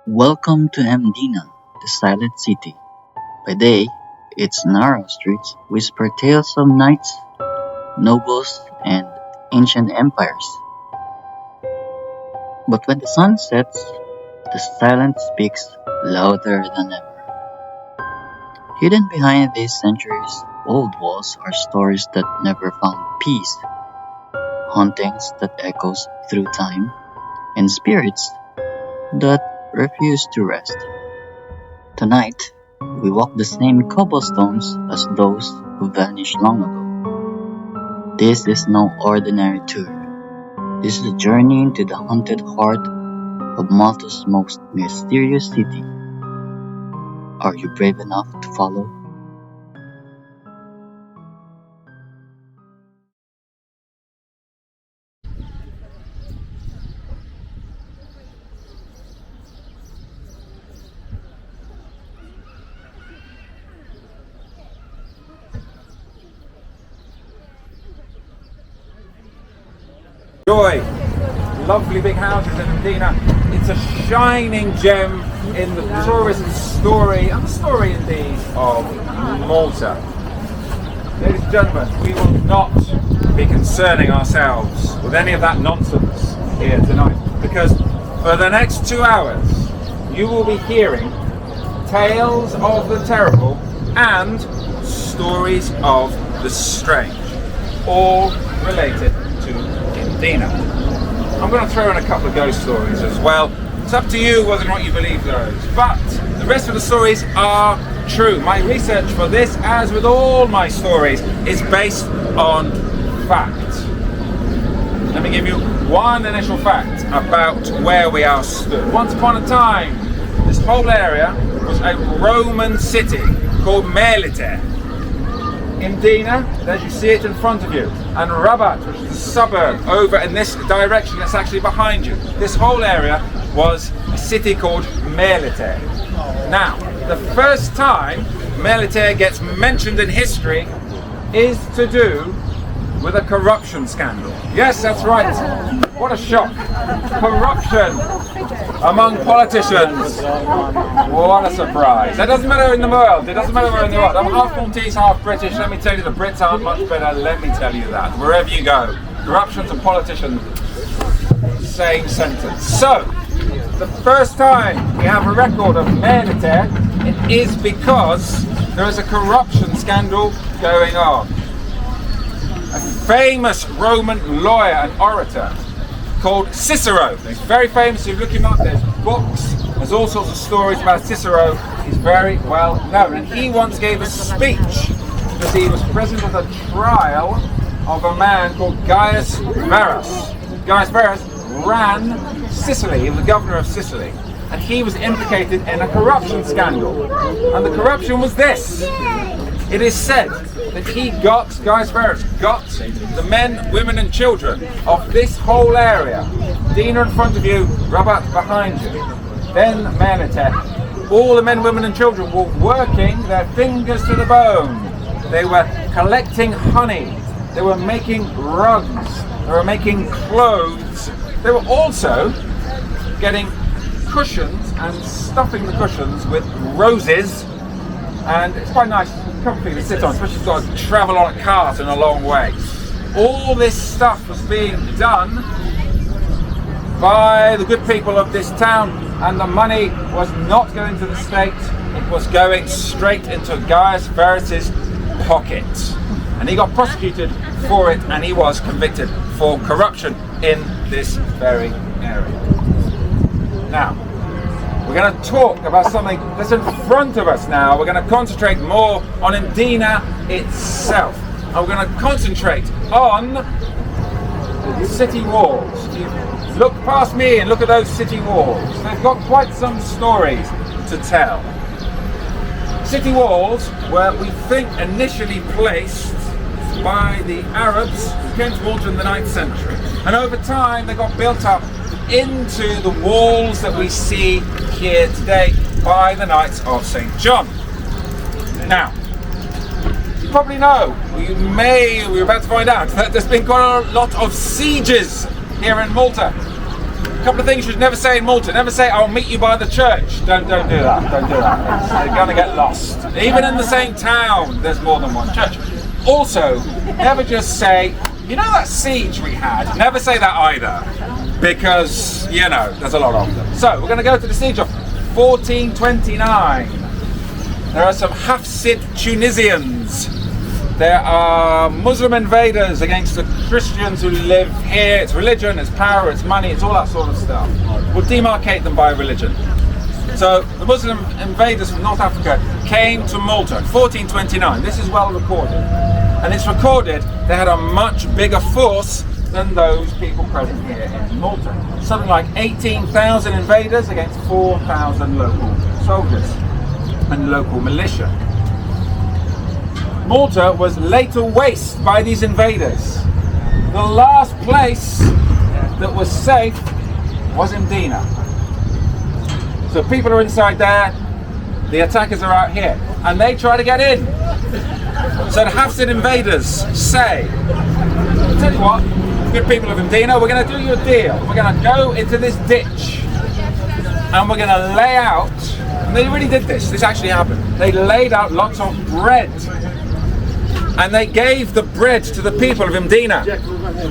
Welcome to Mdina, the silent city. By day, its narrow streets whisper tales of knights, nobles, and ancient empires. But when the sun sets, the silence speaks louder than ever. Hidden behind these centuries old walls are stories that never found peace, hauntings that echoes through time, and spirits that refuse to rest. Tonight, we walk the same cobblestones as those who vanished long ago. This is no ordinary tour. This is a journey into the haunted heart of Malta's most mysterious city. Are you brave enough to follow? Joy, lovely big houses in Mdina. It's a shining gem in the tourist story, and the story indeed of Malta. Ladies and gentlemen, we will not be concerning ourselves with any of that nonsense here tonight, because for the next 2 hours you will be hearing tales of the terrible and stories of the strange, all related to Mdina. I'm going to throw in a couple of ghost stories as well. It's up to you whether or not you believe those, but the rest of the stories are true. My research for this, as with all my stories, is based on fact. Let me give you one initial fact about where we are stood. Once upon a time, this whole area was a Roman city called Melite. Mdina, as you see it in front of you, and Rabat, which is a suburb over in this direction that's actually behind you. This whole area was a city called Melite. Now, the first time Melite gets mentioned in history is to do with a corruption scandal. Yes, that's right. What a shock. Corruption among politicians. What a surprise. That doesn't matter in the world. It doesn't matter where in the world. I'm half Maltese, half British. Let me tell you, the Brits aren't much better. Let me tell you that. Wherever you go, corruption and politicians, same sentence. So, the first time we have a record of Melite, it is because there is a corruption scandal going on. A famous Roman lawyer and orator called Cicero. He's very famous. If you look him up, there's books, there's all sorts of stories about Cicero. He's very well known, and he once gave a speech because he was present at a trial of a man called Gaius Verus. Gaius Verus ran Sicily. He was the governor of Sicily, and he was implicated in a corruption scandal. And the corruption was this. It is said that Gaius Verus got the men, women and children of this whole area, Dina in front of you, Rabat behind you, then Melite. All the men, women and children were working their fingers to the bone. They were collecting honey, they were making rugs, they were making clothes, they were also getting cushions and stuffing the cushions with roses, and it's quite nice, comfy to sit on, especially if you've got to travel on a cart in a long way. All this stuff was being done by the good people of this town, and the money was not going to the state, it was going straight into Gaius Verus's pocket. And he got prosecuted for it, and he was convicted for corruption in this very area. Now, we're going to talk about something that's in front of us now. We're going to concentrate more on Mdina itself. And we're going to concentrate on the city walls. If you look past me and look at those city walls, they've got quite some stories to tell. City walls were, we think, initially placed by the Arabs who came to Malta in the 9th century. And over time they got built up into the walls that we see here today by the Knights of St. John. Now, you probably know, we're about to find out, that there's been quite a lot of sieges here in Malta. A couple of things you should never say in Malta. Never say, "I'll meet you by the church." Don't do that. Don't do that. You're going to get lost. Even in the same town, there's more than one church. Also, never just say, "You know that siege we had?" Never say that either, because, you know, there's a lot of them. So, we're going to go to the siege of 1429. There are some Hafsid Tunisians. There are Muslim invaders against the Christians who live here. It's religion, it's power, it's money, it's all that sort of stuff. We'll demarcate them by religion. So the Muslim invaders from North Africa came to Malta in 1429. This is well recorded. And it's recorded they had a much bigger force than those people present here in Malta. Something like 18,000 invaders against 4,000 local soldiers and local militia. Malta was laid to waste by these invaders. The last place that was safe was Mdina. So people are inside there, the attackers are out here, and they try to get in. So the Hafsid invaders say, "Tell you what, good people of Mdina, we're going to do you a deal. We're going to go into this ditch and we're going to lay out," and they really did this, this actually happened. They laid out lots of bread. And they gave the bread to the people of Mdina.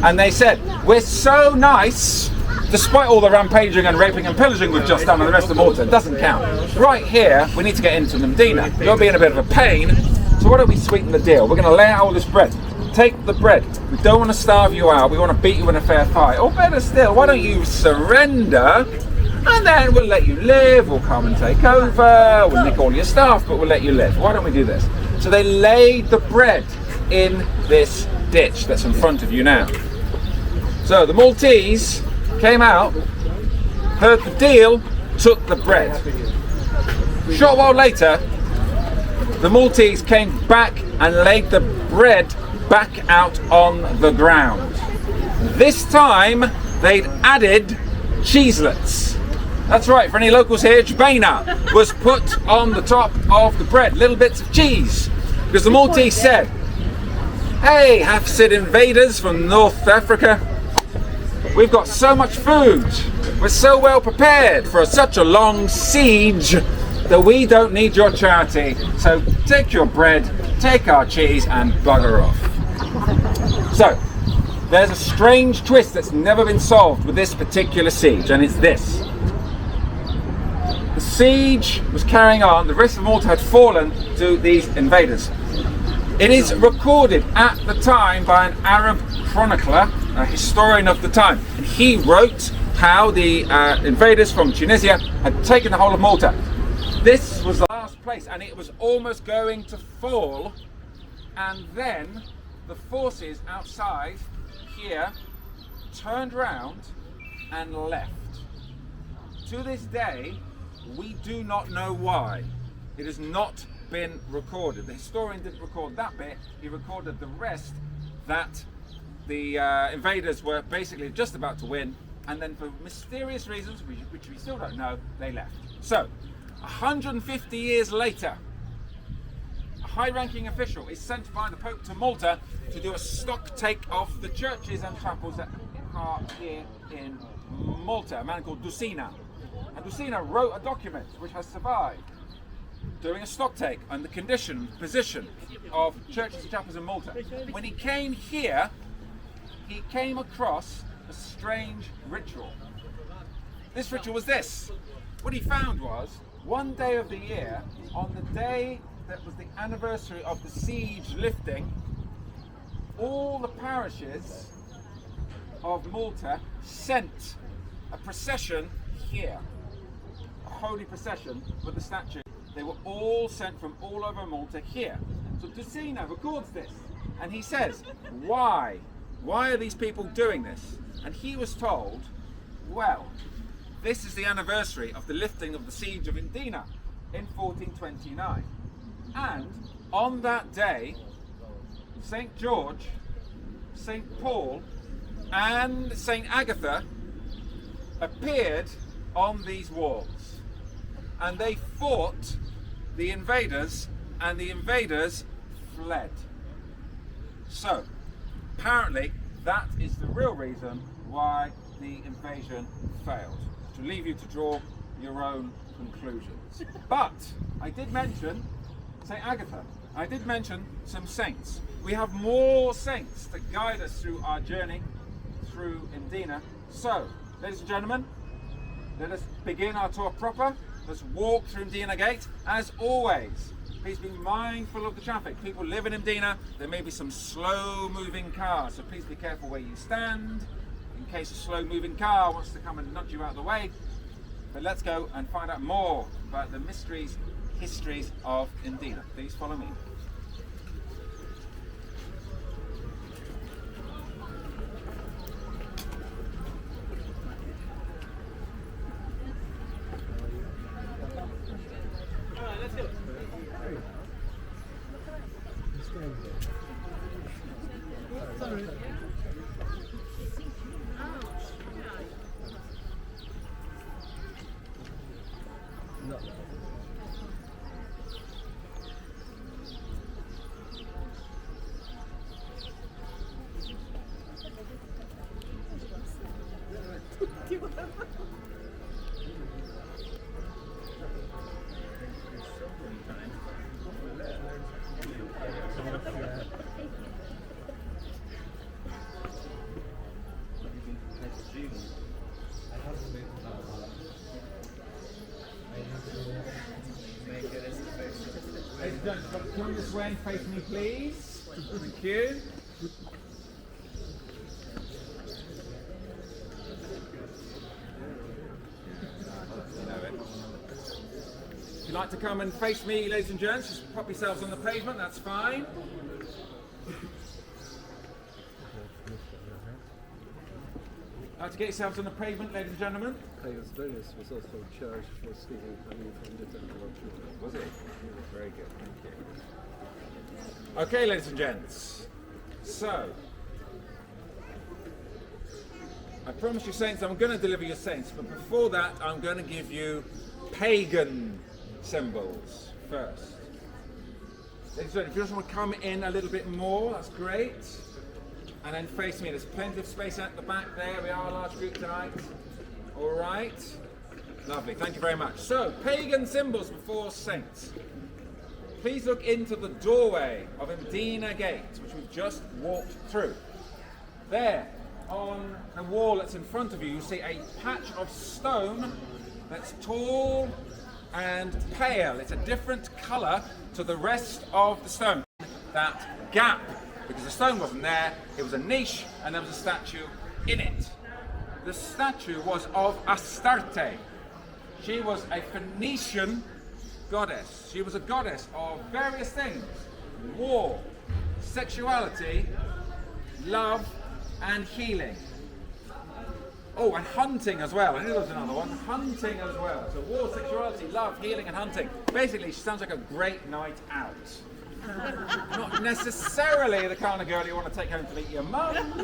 And they said, "We're so nice, despite all the rampaging and raping and pillaging we've just done on the rest of Malta, it doesn't count. Right here, we need to get into Mdina. You're being a bit of a pain, so why don't we sweeten the deal? We're going to lay out all this bread. Take the bread. We don't want to starve you out. We want to beat you in a fair fight. Or better still, why don't you surrender? And then we'll let you live. We'll come and take over. We'll nick all your stuff, but we'll let you live. Why don't we do this?" So they laid the bread in this ditch that's in front of you now. So the Maltese came out, heard the deal, took the bread. A short while later, the Maltese came back and laid the bread back out on the ground. This time, they'd added cheeselets. That's right, for any locals here, jbena was put on the top of the bread, little bits of cheese. Because the Maltese said, "Hey, Hafsid invaders from North Africa, we've got so much food. We're so well prepared for such a long siege that we don't need your charity. So take your bread, take our cheese, and bugger off." So, there's a strange twist that's never been solved with this particular siege, and it's this. The siege was carrying on, the rest of Malta had fallen to these invaders. It is recorded at the time by an Arab chronicler, a historian of the time, and he wrote how the invaders from Tunisia had taken the whole of Malta. This was the last place, and it was almost going to fall, and then the forces outside here turned round and left. To this day, we do not know why. It has not been recorded. The historian didn't record that bit, he recorded the rest, that the invaders were basically just about to win, and then for mysterious reasons, which we still don't know, they left. So, 150 years later, a high-ranking official is sent by the Pope to Malta to do a stock take of the churches and chapels that are here in Malta, a man called Dusina. And Dusina wrote a document which has survived, doing a stock take on the condition, position of churches and chapels in Malta. When he came here, he came across a strange ritual. This ritual was this. What he found was, one day of the year, on the day that was the anniversary of the siege lifting, all the parishes of Malta sent a procession here. A holy procession with the statue. They were all sent from all over Malta here. So Dusina records this, and he says, why? Why are these people doing this? And he was told, well, this is the anniversary of the lifting of the siege of Mdina in 1429. And on that day, St. George, St. Paul, and St. Agatha appeared on these walls. And they fought the invaders, and the invaders fled. So, apparently, that is the real reason why the invasion failed. To leave you to draw your own conclusions. But I did mention St. Agatha. I did mention some saints. We have more saints to guide us through our journey through Mdina. So, ladies and gentlemen, let us begin our tour proper. Let's walk through Mdina Gate. As always, please be mindful of the traffic. People live in Mdina. There may be some slow-moving cars, so please be careful where you stand in case a slow-moving car wants to come and nudge you out of the way. But let's go and find out more about the mysteries, histories of Mdina. Please follow me. Ladies and gentlemen, come this way and face me, please. Thank you. If you'd like to come and face me, ladies and gents, just pop yourselves on the pavement, that's fine. Like to get yourselves on the pavement, ladies and gentlemen. Scariest was also charged for stealing honey from the temple. Was it? Very good, thank you. Okay, ladies and gents. So, I promise you, saints, I'm going to deliver you saints, but before that, I'm going to give you pagan symbols first. Ladies and gentlemen, if you just want to come in a little bit more, that's great. And then face me. There's plenty of space at the back there. We are a large group tonight. All right. Lovely. Thank you very much. So, pagan symbols before saints. Please look into the doorway of Mdina Gate, which we've just walked through. There, on the wall that's in front of you, you see a patch of stone that's tall and pale. It's a different colour to the rest of the stone. That gap. Because the stone wasn't there, it was a niche and there was a statue in it. The statue was of Astarte. She was a Phoenician goddess. She was a goddess of various things: war, sexuality, love, and healing. Oh, and hunting as well. I knew there was another one. Hunting as well. So war, sexuality, love, healing, and hunting. Basically, she sounds like a great night out. Not necessarily the kind of girl you want to take home to meet your mum,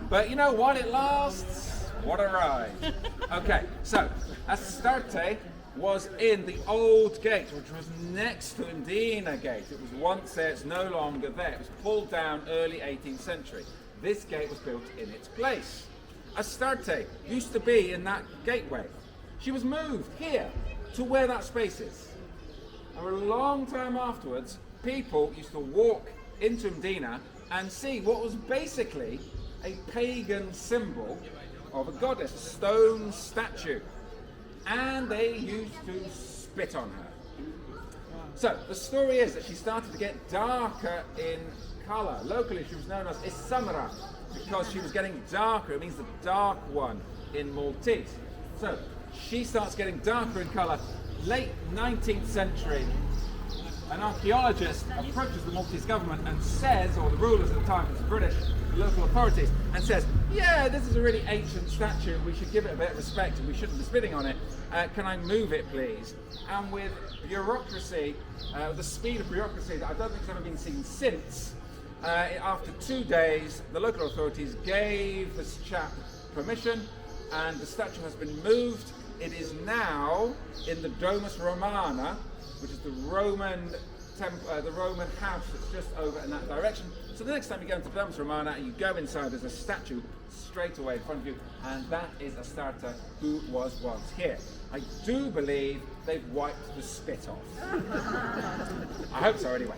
but you know what, it lasts. What a ride. Okay, so Astarte was in the old gate, which was next to Mdina Gate. It was once there, it's no longer there. It was pulled down early 18th century. This gate was built in its place. Astarte used to be in that gateway. She was moved here to where that space is. And a long time afterwards, people used to walk into Mdina and see what was basically a pagan symbol of a goddess, a stone statue. And they used to spit on her. So the story is that she started to get darker in colour. Locally she was known as Isamra because she was getting darker. It means the dark one in Maltese. So she starts getting darker in colour. Late 19th century, an archaeologist approaches the Maltese government and says, or the rulers at the time, it's the British, the local authorities, and says, yeah, this is a really ancient statue, we should give it a bit of respect and we shouldn't be spitting on it. Can I move it, please? And with bureaucracy, the speed of bureaucracy that I don't think has ever been seen since, after 2 days, the local authorities gave this chap permission and the statue has been moved. It is now in the Domus Romana, which is the Roman the Roman house that's just over in that direction. So the next time you go into Domus Romana, you go inside, there's a statue straight away in front of you, and that is Astarte, who was once here. I do believe they've wiped the spit off. I hope so anyway.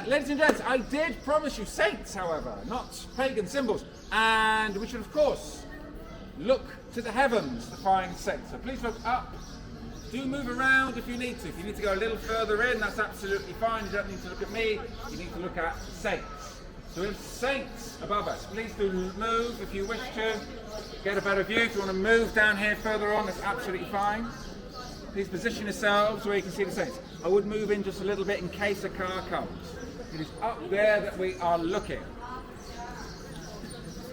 Ladies and gents, I did promise you saints, however, not pagan symbols, and we should of course look to the heavens to find saints. So please look up. Do move around if you need to. If you need to go a little further in, that's absolutely fine. You don't need to look at me. You need to look at saints. So we have saints above us. Please do move if you wish to. Get a better view. If you want to move down here further on, that's absolutely fine. Please position yourselves where you can see the saints. I would move in just a little bit in case a car comes. It is up there that we are looking.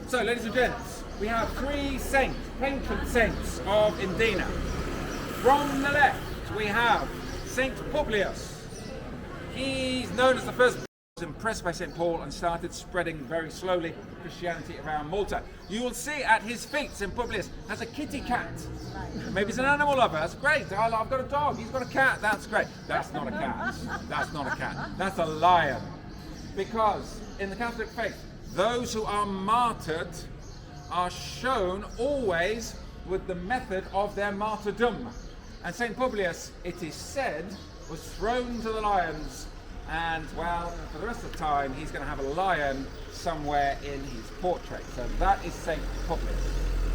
So, ladies and gents, we have 3 saints, patron saints of Mdina. From the left, we have Saint Publius. He's known as the first. Was impressed by St. Paul and started spreading very slowly Christianity around Malta. You will see at his feet, St. Publius has a kitty cat. Maybe he's an animal lover. That's great. I've got a dog. He's got a cat. That's great. That's not a cat. That's not a cat. That's a lion. Because in the Catholic faith, those who are martyred are shown always with the method of their martyrdom. And St. Publius, it is said, was thrown to the lions, and well, for the rest of the time, he's going to have a lion somewhere in his portrait. So that is St. Publius.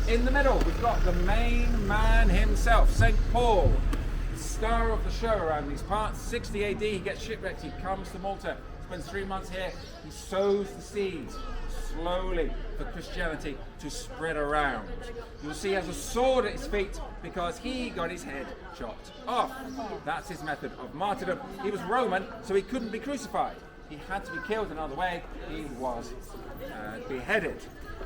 In the middle, we've got the main man himself, St. Paul, star of the show around these parts. 60 AD, he gets shipwrecked, he comes to Malta, spends 3 months here, he sows the seeds slowly for Christianity to spread around. You'll see he has a sword at his feet because he got his head chopped off. That's his method of martyrdom. He was Roman, so he couldn't be crucified. He had to be killed another way. He was beheaded.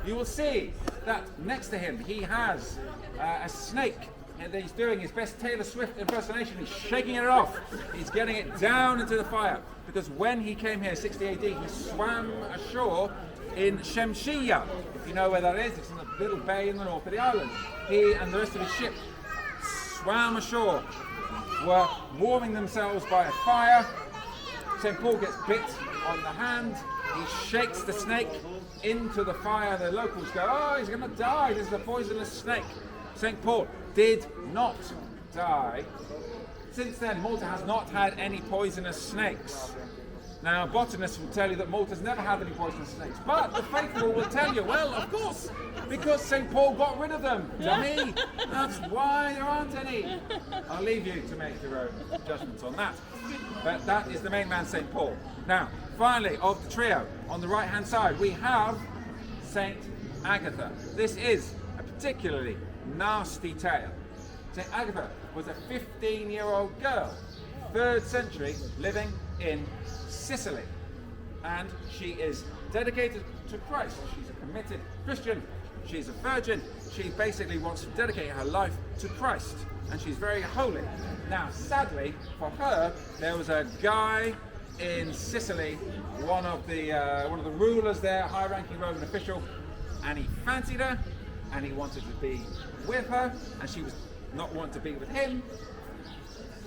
You will see that next to him he has a snake that he's doing his best Taylor Swift impersonation. He's shaking it off. He's getting it down into the fire because when he came here, 60 AD, he swam ashore in Shemshia. If you know where that is, it's in a little bay in the north of the island. He and the rest of his ship swam ashore, were warming themselves by a fire. St. Paul gets bit on the hand. He shakes the snake into the fire. The locals go, oh, he's going to die. This is a poisonous snake. St. Paul did not die. Since then, Malta has not had any poisonous snakes. Now, botanists will tell you that Malta's never had any poisonous snakes, but the faithful will tell you, well, of course, because St. Paul got rid of them, dummy. That's why there aren't any. I'll leave you to make your own judgments on that. But that is the main man, St. Paul. Now, finally, of the trio, on the right-hand side, we have St. Agatha. This is a particularly nasty tale. St. Agatha was a 15-year-old girl, 3rd century, living in Sicily, and she is dedicated to Christ. She's a committed Christian. She's a virgin. She basically wants to dedicate her life to Christ, and she's very holy. Now, sadly for her, there was a guy in Sicily, one of the rulers there, high-ranking Roman official, and he fancied her, and he wanted to be with her, and she was not wanting to be with him.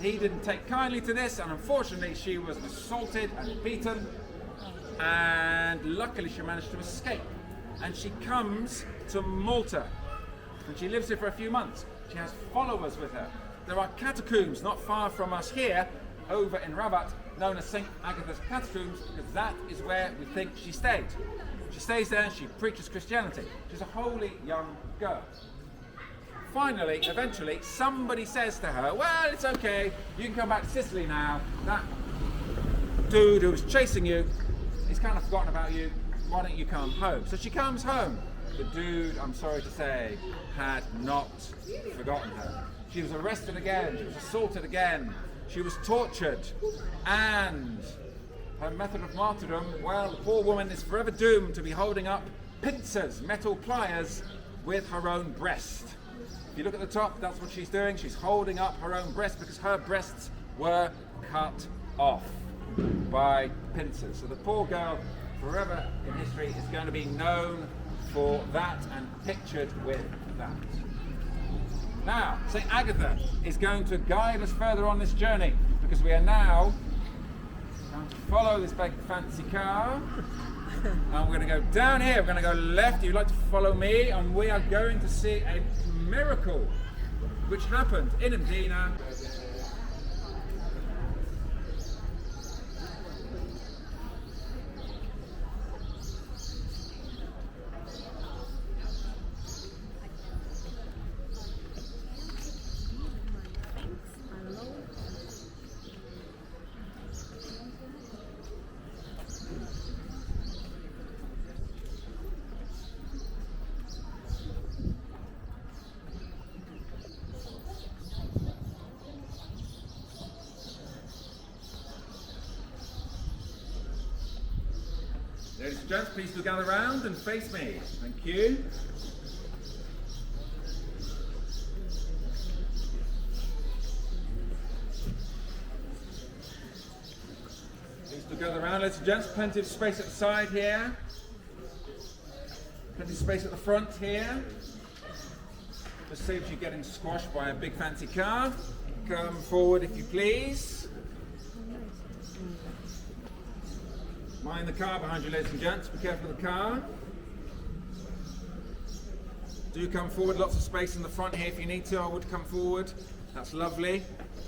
He didn't take kindly to this, and unfortunately she was assaulted and beaten, and luckily she managed to escape. And she comes to Malta, and she lives here for a few months. She has followers with her. There are catacombs not far from us here, over in Rabat, known as St. Agatha's Catacombs, because that is where we think she stayed. She stays there and she preaches Christianity. She's a holy young girl. Finally, eventually, somebody says to her, well, it's okay, you can come back to Sicily now. That dude who was chasing you, he's kind of forgotten about you. Why don't you come home? So she comes home. The dude, I'm sorry to say, had not forgotten her. She was arrested again, she was assaulted again, she was tortured, and her method of martyrdom, well, the poor woman is forever doomed to be holding up pincers, metal pliers, with her own breast. If you look at the top, that's what she's doing. She's holding up her own breast because her breasts were cut off by pincers. So the poor girl, forever in history, is going to be known for that and pictured with that. Now, St. Agatha is going to guide us further on this journey because we are now Time to follow this big fancy car. And we're going to go down here. We're going to go left. You'd like to follow me, and we are going to see a miracle which happened in Mdina. Ladies and gents, please do gather round and face me. Thank you. Please do gather round, ladies and gents. Plenty of space at the side here. Plenty of space at the front here. Just saves you getting squashed by a big fancy car. Come forward if you please. Mind the car behind you, ladies and gents. Be careful of the car. Do come forward. Lots of space in the front here if you need to. I would come forward. That's lovely.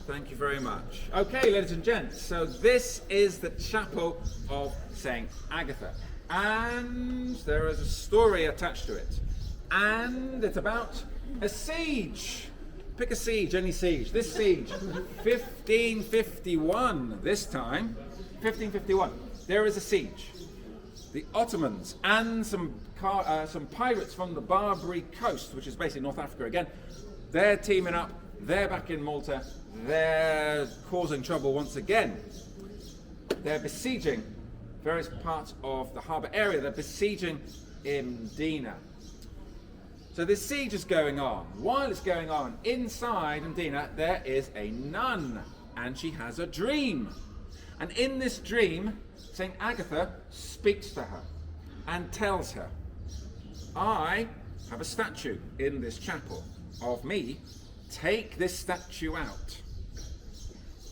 Thank you very much. Okay, ladies and gents. So this is the chapel of St. Agatha. And there is a story attached to it. And it's about a siege. Pick a siege, any siege. This siege, 1551 this time. 1551. There is a siege. The Ottomans and some pirates from the Barbary coast, which is basically North Africa again, they're teaming up. They're back in Malta. They're causing trouble once again. They're besieging various parts of the harbour area. They're besieging Mdina. So this siege is going on. While it's going on, inside Mdina, there is a nun, and she has a dream. And in this dream, St. Agatha speaks to her and tells her, I have a statue in this chapel of me. Take this statue out.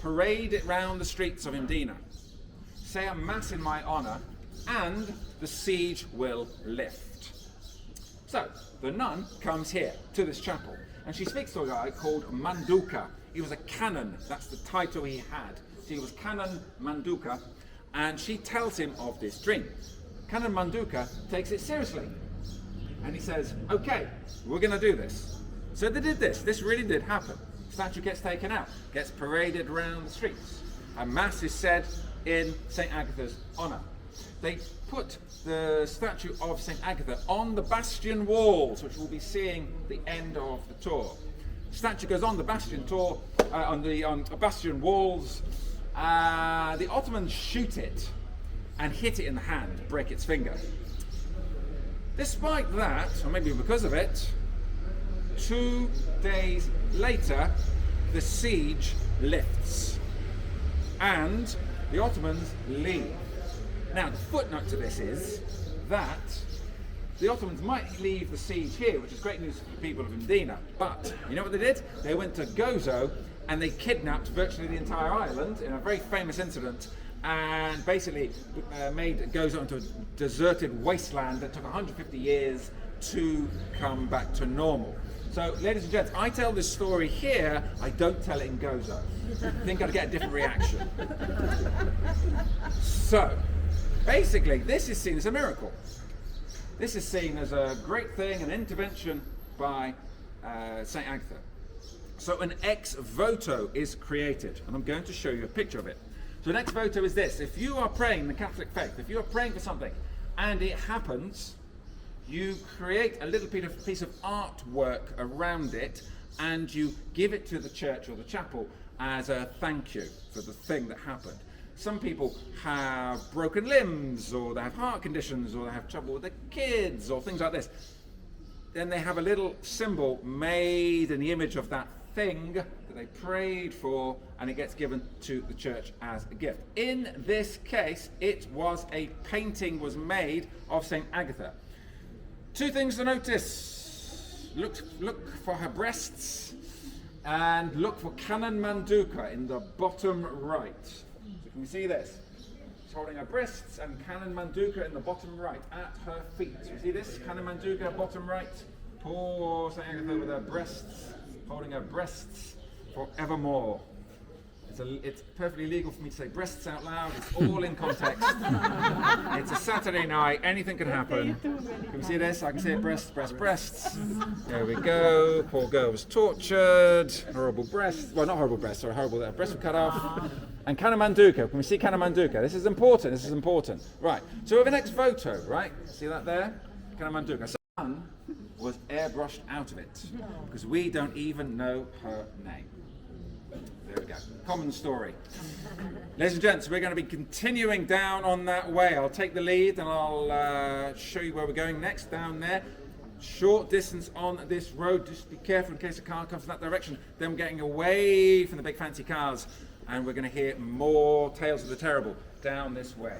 Parade it round the streets of Mdina. Say a mass in my honour, and the siege will lift. So, the nun comes here to this chapel, and she speaks to a guy called Manduka. He was a canon, that's the title he had. So he was Canon Manduka, and she tells him of this dream. Canon Manduka takes it seriously, and he says, okay, we're going to do this. So they did this. This really did happen. Statue gets taken out, gets paraded around the streets. A mass is said in St. Agatha's honour. They put the statue of St. Agatha on the bastion walls, which we'll be seeing the end of the tour. Statue goes on the bastion tour, on the bastion walls. The Ottomans shoot it and hit it in the hand, break its finger. Despite that, or maybe because of it, 2 days later, the siege lifts and the Ottomans leave. Now, the footnote to this is that the Ottomans might leave the siege here, which is great news for the people of Mdina, but you know what they did? They went to Gozo and they kidnapped virtually the entire island in a very famous incident, and basically made Gozo into a deserted wasteland that took 150 years to come back to normal. So, ladies and gents, I tell this story here, I don't tell it in Gozo. I think I'd get a different reaction. So, basically, this is seen as a miracle. This is seen as a great thing, an intervention by St. Agatha. So an ex voto is created, and I'm going to show you a picture of it. So an ex voto is this: if you are praying the Catholic faith, if you are praying for something and it happens, you create a little piece of artwork around it and you give it to the church or the chapel as a thank you for the thing that happened. Some people have broken limbs, or they have heart conditions, or they have trouble with their kids, or things like this. Then they have a little symbol made in the image of that thing that they prayed for, and it gets given to the church as a gift. In this case, it was a painting was made of St. Agatha. 2 things to notice. Look for her breasts, and look for Canon Manduka in the bottom right. So can you see this? holding her breasts, and Canon Manduka in the bottom right at her feet. You see this? Canon Manduka, bottom right. Poor St. Agatha with her breasts, holding her breasts forevermore. It's perfectly legal for me to say breasts out loud. It's all in context. It's a Saturday night. Anything can happen. Can we see this? I can see it. Breasts, breasts, breasts. There we go. Poor girl was tortured. Horrible breasts. Well, not horrible breasts. Sorry, horrible. Breasts were cut off. And Canon Manduka. Can we see Canon Manduka? This is important. This is important. Right. So we have the next photo. Right. See that there? Canon Manduka. Sun was airbrushed out of it because we don't even know her name. There we go. Common story. Ladies and gents, we're going to be continuing down on that way. I'll take the lead and I'll show you where we're going next, down there. Short distance on this road. Just be careful in case a car comes from that direction. Then we're getting away from the big fancy cars and we're going to hear more tales of the terrible down this way.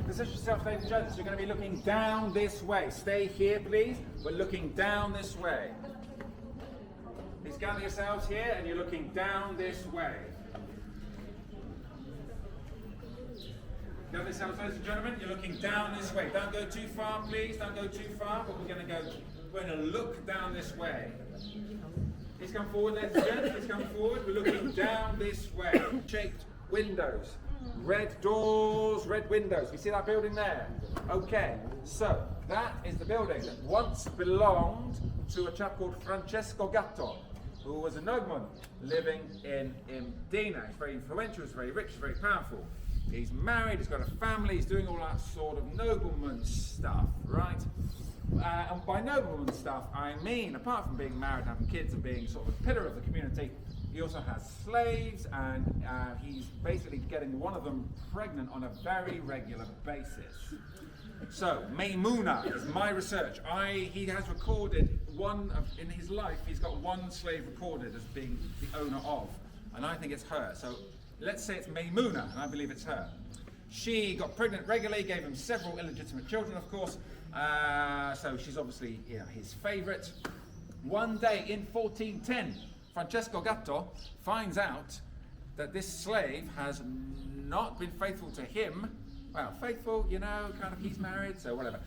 Position yourself, ladies and gents. You're going to be looking down this way. Stay here, please. We're looking down this way. Please gather yourselves here, and you're looking down this way. Gather yourselves, ladies and gentlemen. You're looking down this way. Don't go too far, please. Don't go too far. But we're going to look down this way. Please come forward, ladies and gentlemen. Please come forward. We're looking down this way. Shaped windows. Red doors, red windows. You see that building there? Okay, so that is the building that once belonged to a chap called Francesco Gatto, who was a nobleman living in Mdina. He's very influential, he's very rich, he's very powerful. He's married, he's got a family, he's doing all that sort of nobleman stuff, right? And by nobleman stuff, I mean, apart from being married, having kids, and being sort of a pillar of the community, he also has slaves, and he's basically getting one of them pregnant on a very regular basis. So, Maymuna is my research. He has recorded in his life, he's got one slave recorded as being the owner of, and I think it's her. So, let's say it's Maymuna, and I believe it's her. She got pregnant regularly, gave him several illegitimate children, of course, so she's obviously his favourite. One day in 1410, Francesco Gatto finds out that this slave has not been faithful to him. Well, faithful, kind of, he's married, so whatever.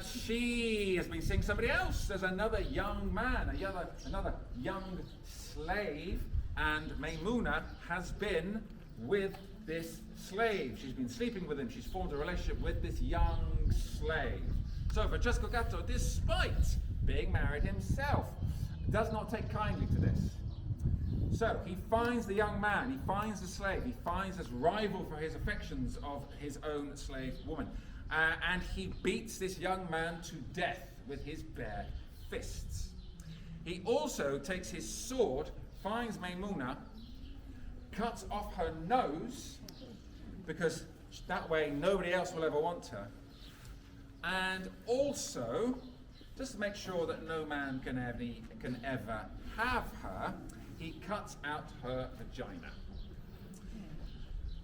She has been seeing somebody else. There's another young man, another young slave, and Maymuna has been with this slave. She's been sleeping with him. She's formed a relationship with this young slave. So Francesco Gatto, despite being married himself, does not take kindly to this. So he finds the young man, he finds the slave, he finds this rival for his affections of his own slave woman, and he beats this young man to death with his bare fists. He also takes his sword, finds Maymuna, cuts off her nose, because that way nobody else will ever want her, and also, just to make sure that no man can ever have her, he cuts out her vagina.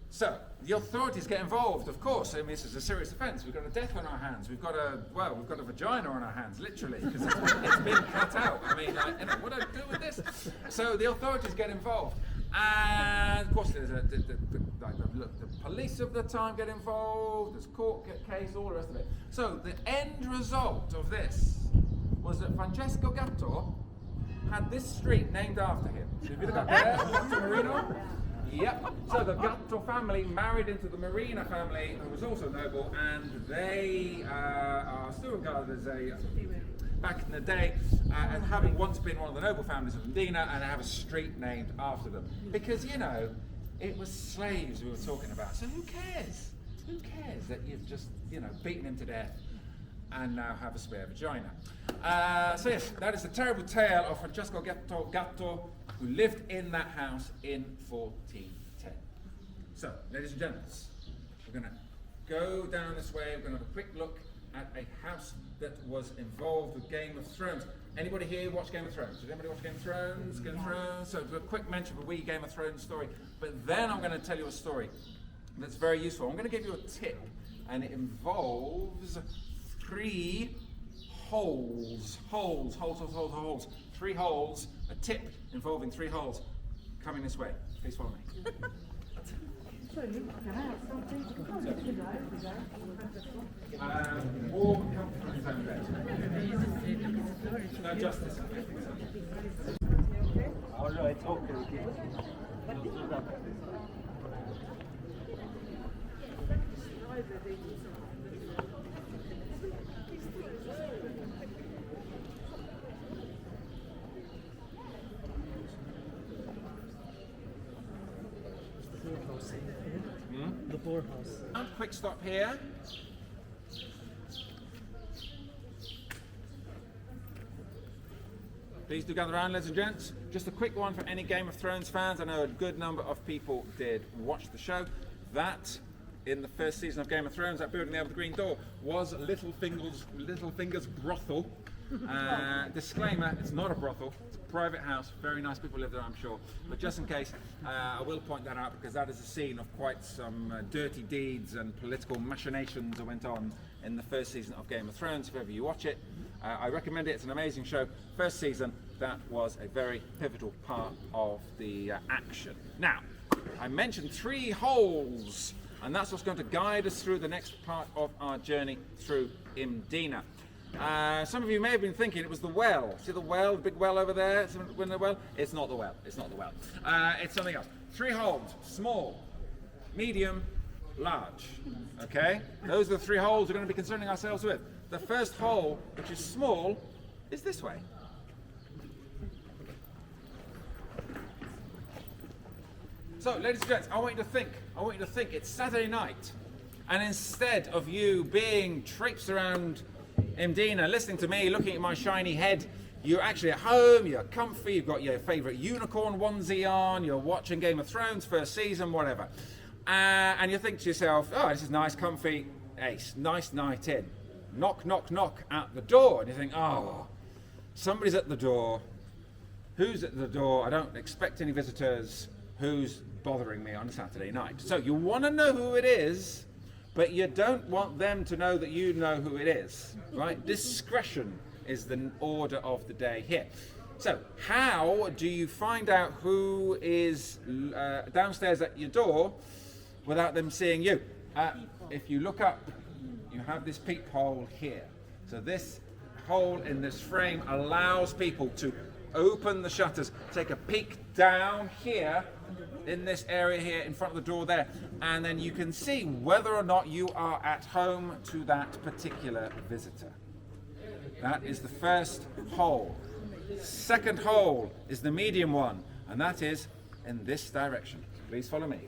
So, the authorities get involved, of course. I mean, this is a serious offence. We've got a death on our hands. We've got a vagina on our hands, literally, because it's been cut out. I mean, what do I do with this? So the authorities get involved. And, of course, there's the police of the time get involved, there's court case, all the rest of it. So the end result of this was that Francesco Gatto had this street named after him. So if you look up there, Gatto Marino, Yep. So the Gatto family married into the Mdina family, who was also noble, and they are still regarded as a, back in the day, as having once been one of the noble families of Mdina, and have a street named after them. Because, you know, it was slaves we were talking about. So who cares? Who cares that you've just, you know, beaten him to death and now have a spare vagina? So yes, that is the terrible tale of Francesco Gatto, who lived in that house in 1410. So, ladies and gentlemen, we're going to go down this way. We're going to have a quick look at a house that was involved with Game of Thrones. Anybody here watch Game of Thrones? Did anybody watch Game of Thrones? Game of Thrones? So, a quick mention of a wee Game of Thrones story. But then I'm going to tell you a story that's very useful. I'm going to give you a tip, and it involves 3 holes. Three holes. A tip involving 3 holes. Coming this way. Please follow me. Warm, comfortable in his own bed. No justice. All right, okay. The poorhouse. Quick stop here. Please do gather around, ladies and gents. Just a quick one for any Game of Thrones fans. I know a good number of people did watch the show. That, in the first season of Game of Thrones, that building there with the green door, was Littlefinger's brothel. Disclaimer, it's not a brothel, it's a private house, very nice people live there, I'm sure. But just in case, I will point that out because that is a scene of quite some dirty deeds and political machinations that went on in the first season of Game of Thrones. If ever you watch it, I recommend it, it's an amazing show. First season, that was a very pivotal part of the action. Now, I mentioned 3 holes, and that's what's going to guide us through the next part of our journey through Mdina. Some of you may have been thinking it was the well. See the well, the big well over there? It's the well. It's not the well. It's not the well. It's something else. 3 holes: small, medium, large. Okay? Those are the 3 holes we're going to be concerning ourselves with. The first hole, which is small, is this way. So, ladies and gents, I want you to think it's Saturday night, and instead of you being traipsed around Mdina, listening to me, looking at my shiny head, you're actually at home, you're comfy, you've got your favourite unicorn onesie on, you're watching Game of Thrones first season, whatever. And you think to yourself, oh, this is nice, comfy, ace, nice night in. Knock, knock, knock at the door, and you think, oh, somebody's at the door. Who's at the door? I don't expect any visitors. Who's bothering me on Saturday night? So you want to know who it is, but you don't want them to know that you know who it is, right? Discretion is the order of the day here. So how do you find out who is downstairs at your door without them seeing you? If you look up, you have this peephole here. So this hole in this frame allows people to open the shutters, take a peek down here in this area here in front of the door there, and then you can see whether or not you are at home to that particular visitor. That is the first hole. Second hole is the medium one, and that is in this direction. Please follow me.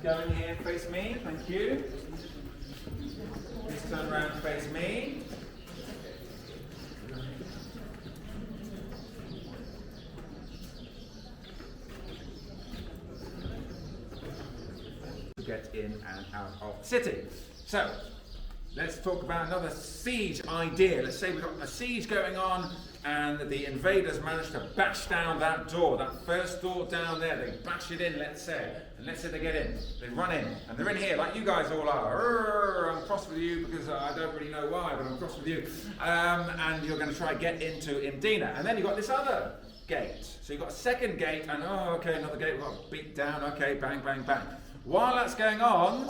go in here, face me, thank you. Please turn around and face me. To get in and out of the city. So, let's talk about another siege idea. Let's say we've got a siege going on and the invaders manage to bash down that door, that first door down there. They bash it in, let's say. And let's say they get in. They run in. And they're in here like you guys all are. I'm cross with you because I don't really know why, but I'm cross with you. And you're going to try and get into Mdina. And then you've got this other gate. So you've got a second gate and, oh, okay, another gate. We've got to beat down. Okay, bang, bang, bang. While that's going on,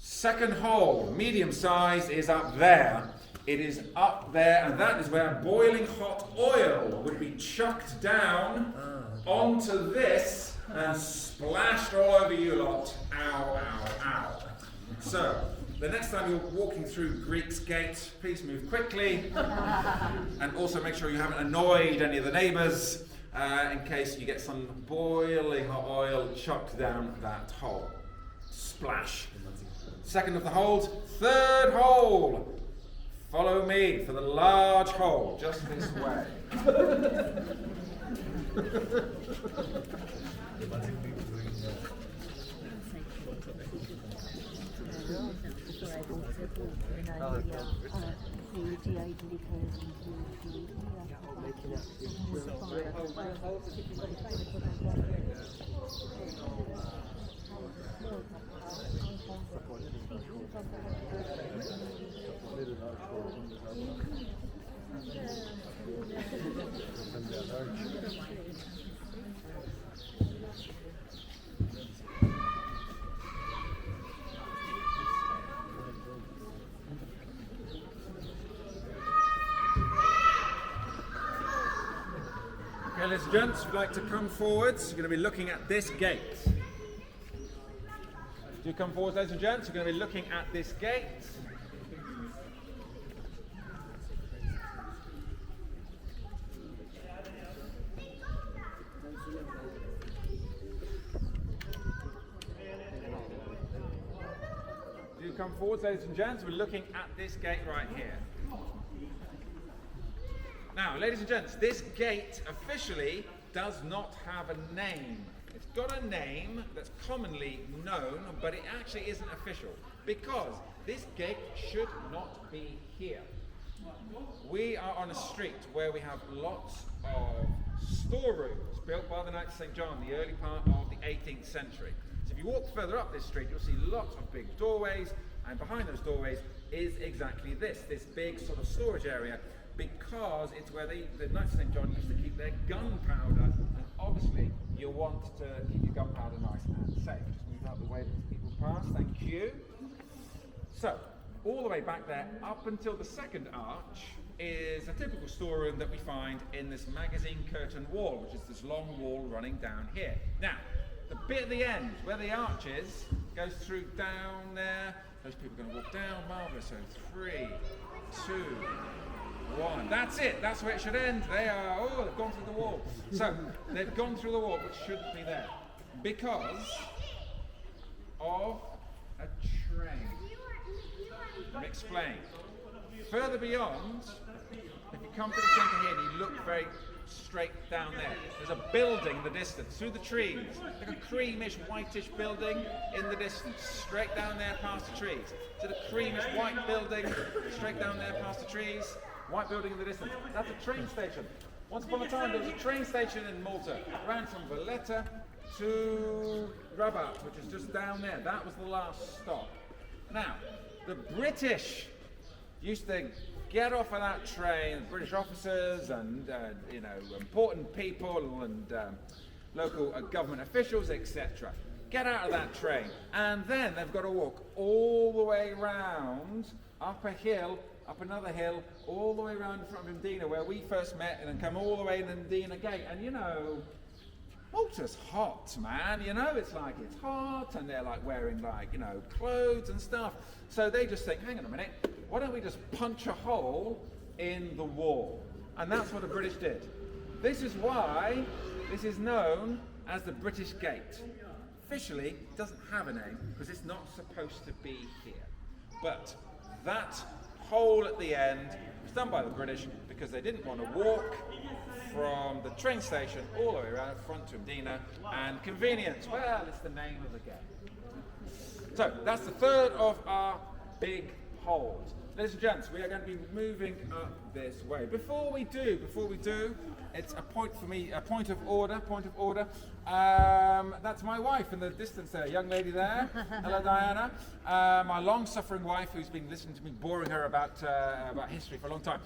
second hole, medium size, is up there. It is up there, and that is where boiling hot oil would be chucked down onto this and splashed all over you lot. Ow, ow, ow. So, the next time you're walking through Greek's Gate, please move quickly. And also make sure you haven't annoyed any of the neighbours in case you get some boiling hot oil chucked down that hole. Splash. Second of the holes, third hole. Follow me for the large hole, just this way. Okay, ladies and gents, if you'd like to come forwards, you're going to be looking at this gate. Do come forward, ladies and gents, you're going to be looking at this gate. Do come forward, ladies and gents, we're looking at this gate right here. Now, ladies and gents, this gate officially does not have a name. It's got a name that's commonly known, but it actually isn't official because this gate should not be here. We are on a street where we have lots of storerooms built by the Knights of St. John, the early part of the 18th century. So if you walk further up this street, you'll see lots of big doorways, and behind those doorways is exactly this big sort of storage area, because it's where the Knights of St. John used to keep their gunpowder, and obviously you want to keep your gunpowder nice and safe. Just move out the way that people pass, thank you. So, all the way back there, up until the second arch, is a typical storeroom that we find in this magazine curtain wall, which is this long wall running down here. Now, the bit at the end, where the arch is, goes through down there. Those people are going to walk down, marvellous. So 3, 2, 1. That's it. That's where it should end. They are. Oh, they've gone through the wall. So they've gone through the wall, which shouldn't be there because of a train. Let me explain. Further beyond, if you come to the centre here and you look very straight down there, there's a building in the distance through the trees, like a creamish whitish building in the distance, straight down there past the trees. So the creamish white building straight down there past the trees. White building in the distance. That's a train station. Once upon a time, there was a train station in Malta. It ran from Valletta to Rabat, which is just down there. That was the last stop. Now, the British used to get off of that train, British officers and important people and local government officials, etc. Get out of that train, and then they've got to walk all the way round up a hill, up another hill, all the way around in front of Mdina, where we first met, and then come all the way to Mdina Gate. And Malta's hot, man. It's like it's hot, and they're like wearing clothes and stuff. So they just think, hang on a minute, why don't we just punch a hole in the wall? And that's what the British did. This is why this is known as the British Gate. officially doesn't have a name because it's not supposed to be here. But that hole at the end was done by the British because they didn't want to walk from the train station all the way around front to Mdina, and convenience, well, it's the name of the game. So that's the third of our big holes. Ladies and gents, we are going to be moving up this way. Before we do, it's a point for me, a point of order. That's my wife in the distance there, young lady there. Hello, Diana. My long-suffering wife who's been listening to me boring her about history for a long time.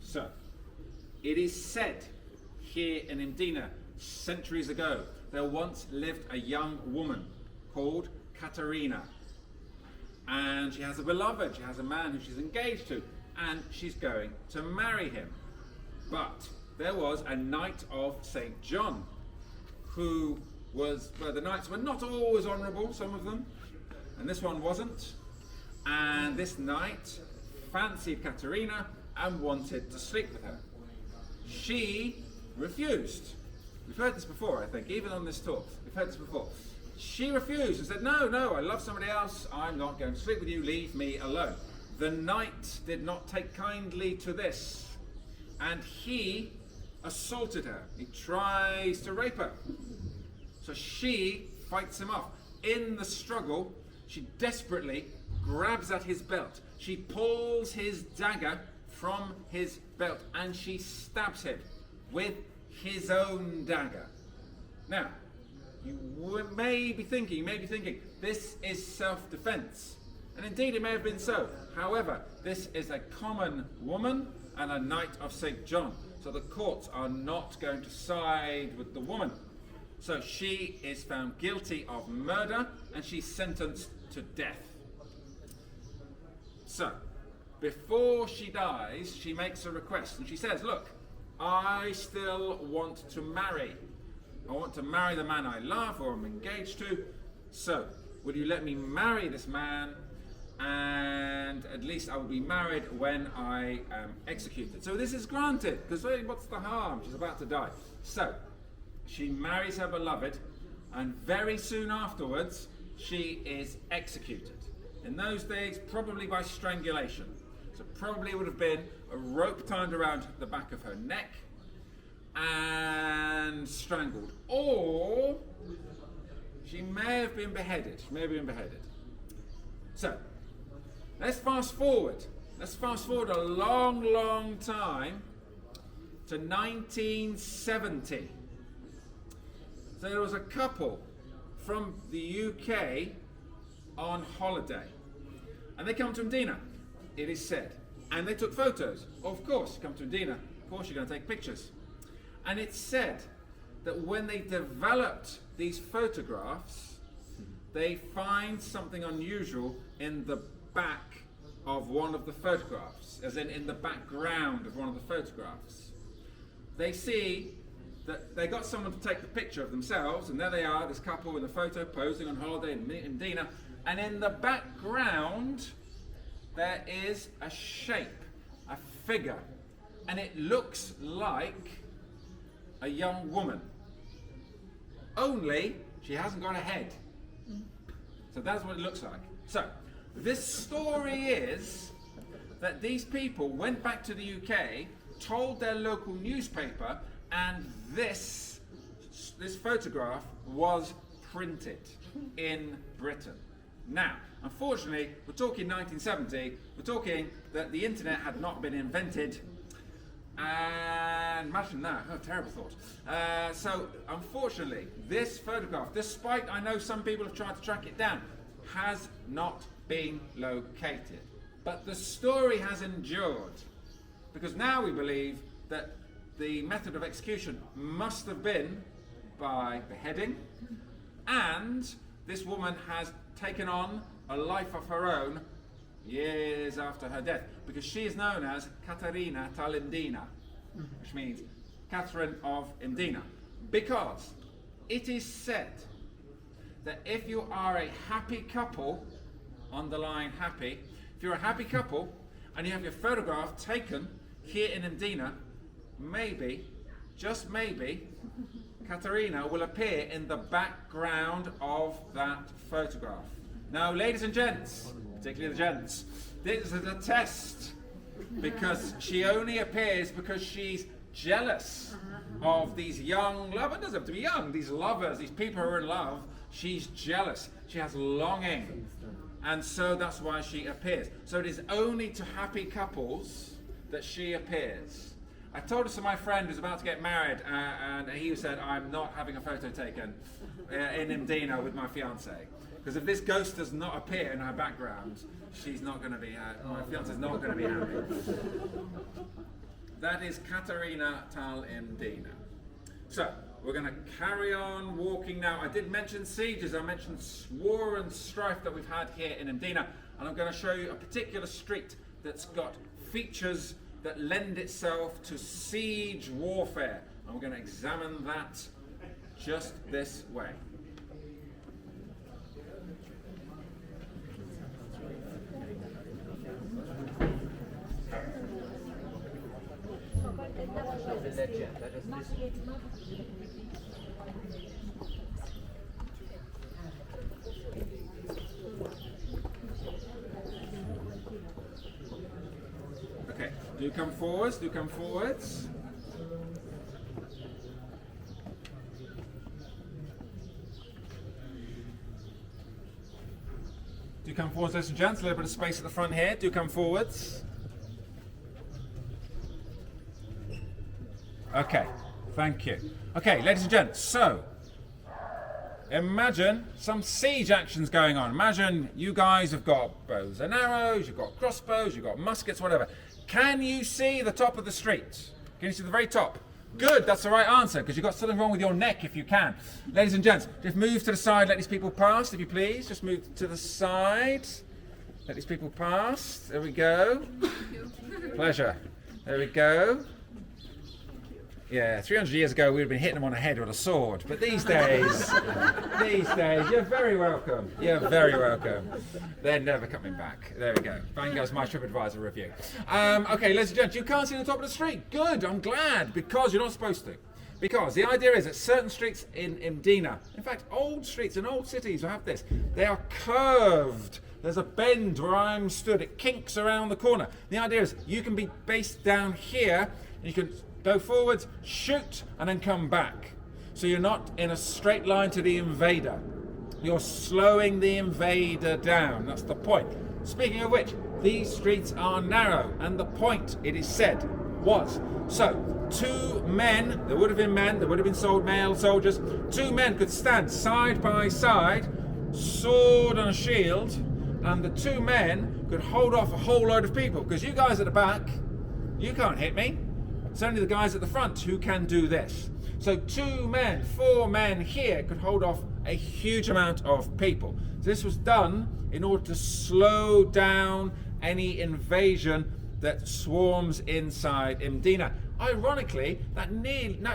So, it is said here in Mdina centuries ago, there once lived a young woman called Katerina. And she has a beloved, she has a man who she's engaged to, and she's going to marry him. But there was a knight of St. John who was, well, the knights were not always honourable, some of them, and this one wasn't. And this knight fancied Katerina and wanted to sleep with her. She refused. We've heard this before, I think, even on this talk. We've heard this before. She refused and said, no, I love somebody else. I'm not going to sleep with you. Leave me alone. The knight did not take kindly to this, and he assaulted her. He tries to rape her. So she fights him off. In the struggle, she desperately grabs at his belt. She pulls his dagger from his belt and she stabs him with his own dagger. Now, you may be thinking, this is self-defense. And indeed it may have been so. However, this is a common woman and a knight of St. John. So the courts are not going to side with the woman. So she is found guilty of murder and she's sentenced to death. So, before she dies, she makes a request and she says, look, I still want to marry. I want to marry the man I love or I'm engaged to. So, will you let me marry this man? And at least I will be married when I am executed. So this is granted, because what's the harm? She's about to die. So, she marries her beloved, and very soon afterwards, she is executed. In those days, probably by strangulation. So probably would have been a rope tied around the back of her neck and strangled. Or she may have been beheaded. So, let's fast forward. A long time to 1970. So there was a couple from the UK on holiday. And they come to Mdina, it is said. And they took photos. Of course, you come to Mdina, of course you're going to take pictures. And it's said that when they developed these photographs, they find something unusual in the back of one of the photographs, as in the background of one of the photographs. They see that they got someone to take the picture of themselves, and there they are, this couple in the photo posing on holiday in Mdina, and in the background there is a shape, a figure, and it looks like a young woman. Only she hasn't got a head. So that's what it looks like. So this story is that these people went back to the UK, told their local newspaper, and this photograph was printed in Britain. Now, unfortunately, we're talking 1970, we're talking that the internet had not been invented, And imagine that, oh, terrible thought. So unfortunately, this photograph, despite I know some people have tried to track it down, has not been located. But the story has endured, because now we believe that the method of execution must have been by beheading, and this woman has taken on a life of her own years after her death, because she is known as Caterina tal Mdina, which means Catherine of Mdina, because it is said that if you are a happy couple, underline happy, if you're a happy couple and you have your photograph taken here in Mdina, maybe, just maybe, Caterina will appear in the background of that photograph. Now, ladies and gents, particularly the gents, this is a test, because she only appears because she's jealous of these young lovers. It doesn't have to be young, these lovers, these people who are in love. She's jealous, she has longing, and so that's why she appears. So it is only to happy couples that she appears. I told this to my friend who's about to get married, and he said, I'm not having a photo taken in Mdina with my fiance, because if this ghost does not appear in her background, she's not going to be, my fiance's not going to be happy. That is Caterina tal Mdina. So, we're going to carry on walking now. I did mention sieges, I mentioned war and strife that we've had here in Mdina, and I'm going to show you a particular street that's got features that lend itself to siege warfare, and we're going to examine that just this way. Okay, do come forwards, do come forwards. Do come forwards, ladies and gents, a little bit of space at the front here, do come forwards. Okay, thank you. Okay, ladies and gents, so imagine some siege actions going on. Imagine you guys have got bows and arrows, you've got crossbows, you've got muskets, whatever. Can you see the top of the street? Can you see the very top? Good, that's the right answer, because you've got something wrong with your neck if you can. Ladies and gents, just move to the side, let these people pass, if you please. Just move to the side. Let these people pass. There we go. Pleasure. There we go. Yeah, 300 years ago we would have been hitting them on the head with a sword, but these days, you're very welcome. You're very welcome. They're never coming back. There we go. Bang goes my TripAdvisor review. Okay, ladies and gents, you can't see the top of the street. Good, I'm glad, because you're not supposed to. Because the idea is that certain streets in Mdina, in fact, old streets in old cities will have this. They are curved. There's a bend where I'm stood. It kinks around the corner. The idea is you can be based down here, and you can go forwards, shoot, and then come back. So you're not in a straight line to the invader. You're slowing the invader down. That's the point. Speaking of which, these streets are narrow, and the point, it is said, was. So, two men, there would have been male soldiers, two men could stand side by side, sword and a shield, and the two men could hold off a whole load of people, because you guys at the back, you can't hit me. It's only the guys at the front who can do this. So 2 men, 4 men here could hold off a huge amount of people. So this was done in order to slow down any invasion that swarms inside Mdina. Ironically, that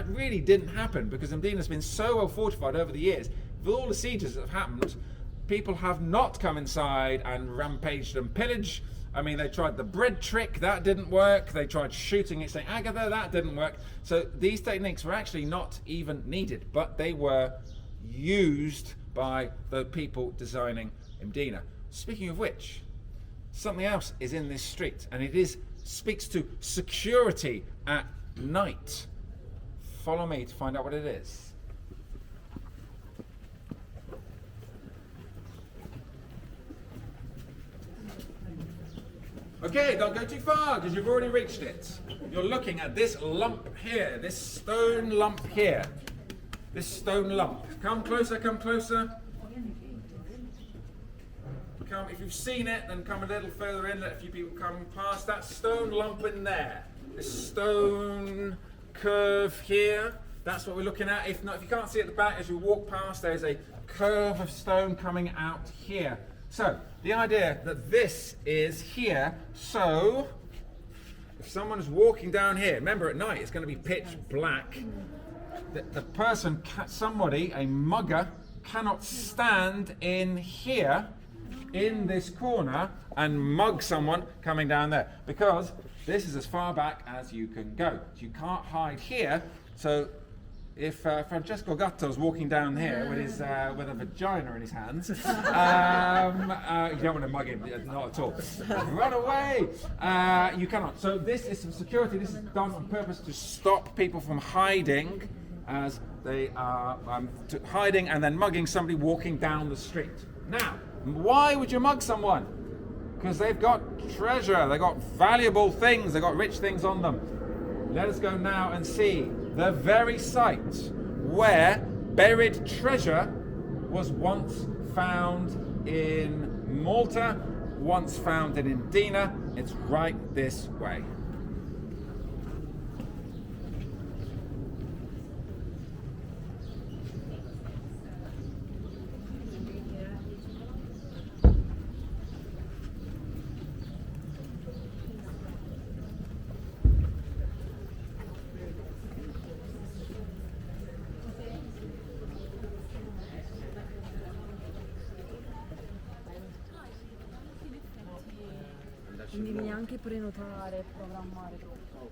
really didn't happen, because Mdina's been so well fortified over the years. With all the sieges that have happened, people have not come inside and rampaged and pillaged. I mean, they tried the bread trick, that didn't work. They tried shooting at St. Agatha, that didn't work. So these techniques were actually not even needed, but they were used by the people designing Mdina. Speaking of which, something else is in this street, and it speaks to security at night. Follow me to find out what it is. Okay, don't go too far because you've already reached it. You're looking at this lump here, this stone lump here. This stone lump. Come closer, come closer. Come, if you've seen it, then come a little further in, let a few people come past that stone lump in there. This stone curve here, that's what we're looking at. If not, if you can't see at the back, as you walk past, there's a curve of stone coming out here. So, the idea that this is here, so if someone is walking down here, remember at night it's going to be pitch black, the person, somebody, a mugger, cannot stand in here, in this corner, and mug someone coming down there, because this is as far back as you can go. So you can't hide here. So if Francesco Gatto's walking down here with a vagina in his hands, you don't want to mug him, not at all. Run away! You cannot. So this is some security. This is done on purpose to stop people from hiding, as they are hiding and then mugging somebody walking down the street. Now, why would you mug someone? Because they've got treasure, they've got valuable things, they've got rich things on them. Let us go now and see the very site where buried treasure was once found in Malta, once found in Mdina. It's right this way. Quindi devi anche prenotare, programmare tutto.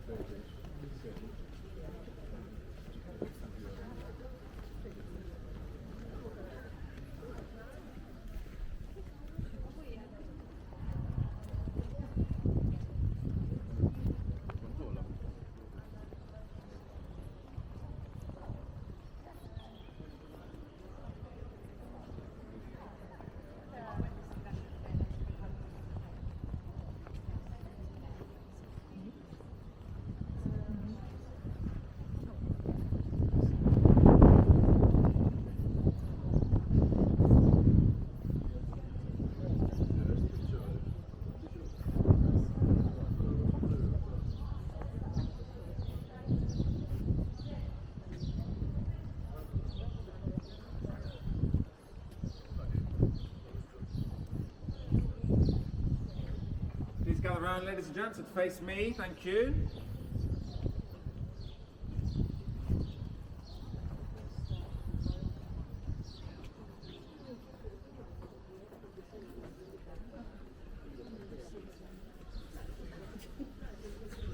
Please gather around, ladies and gents, and face me. Thank you.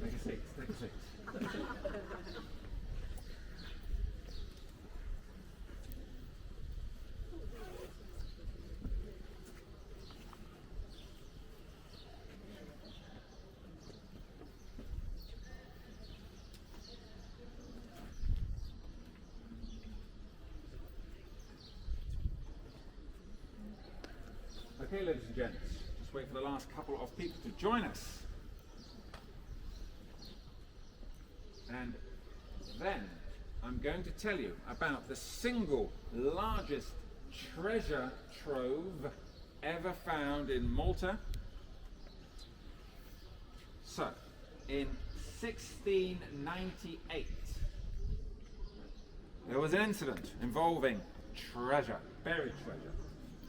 Take a seat, take a seat. Okay, ladies and gents, just wait for the last couple of people to join us. And then I'm going to tell you about the single largest treasure trove ever found in Malta. So, in 1698, there was an incident involving treasure, buried treasure.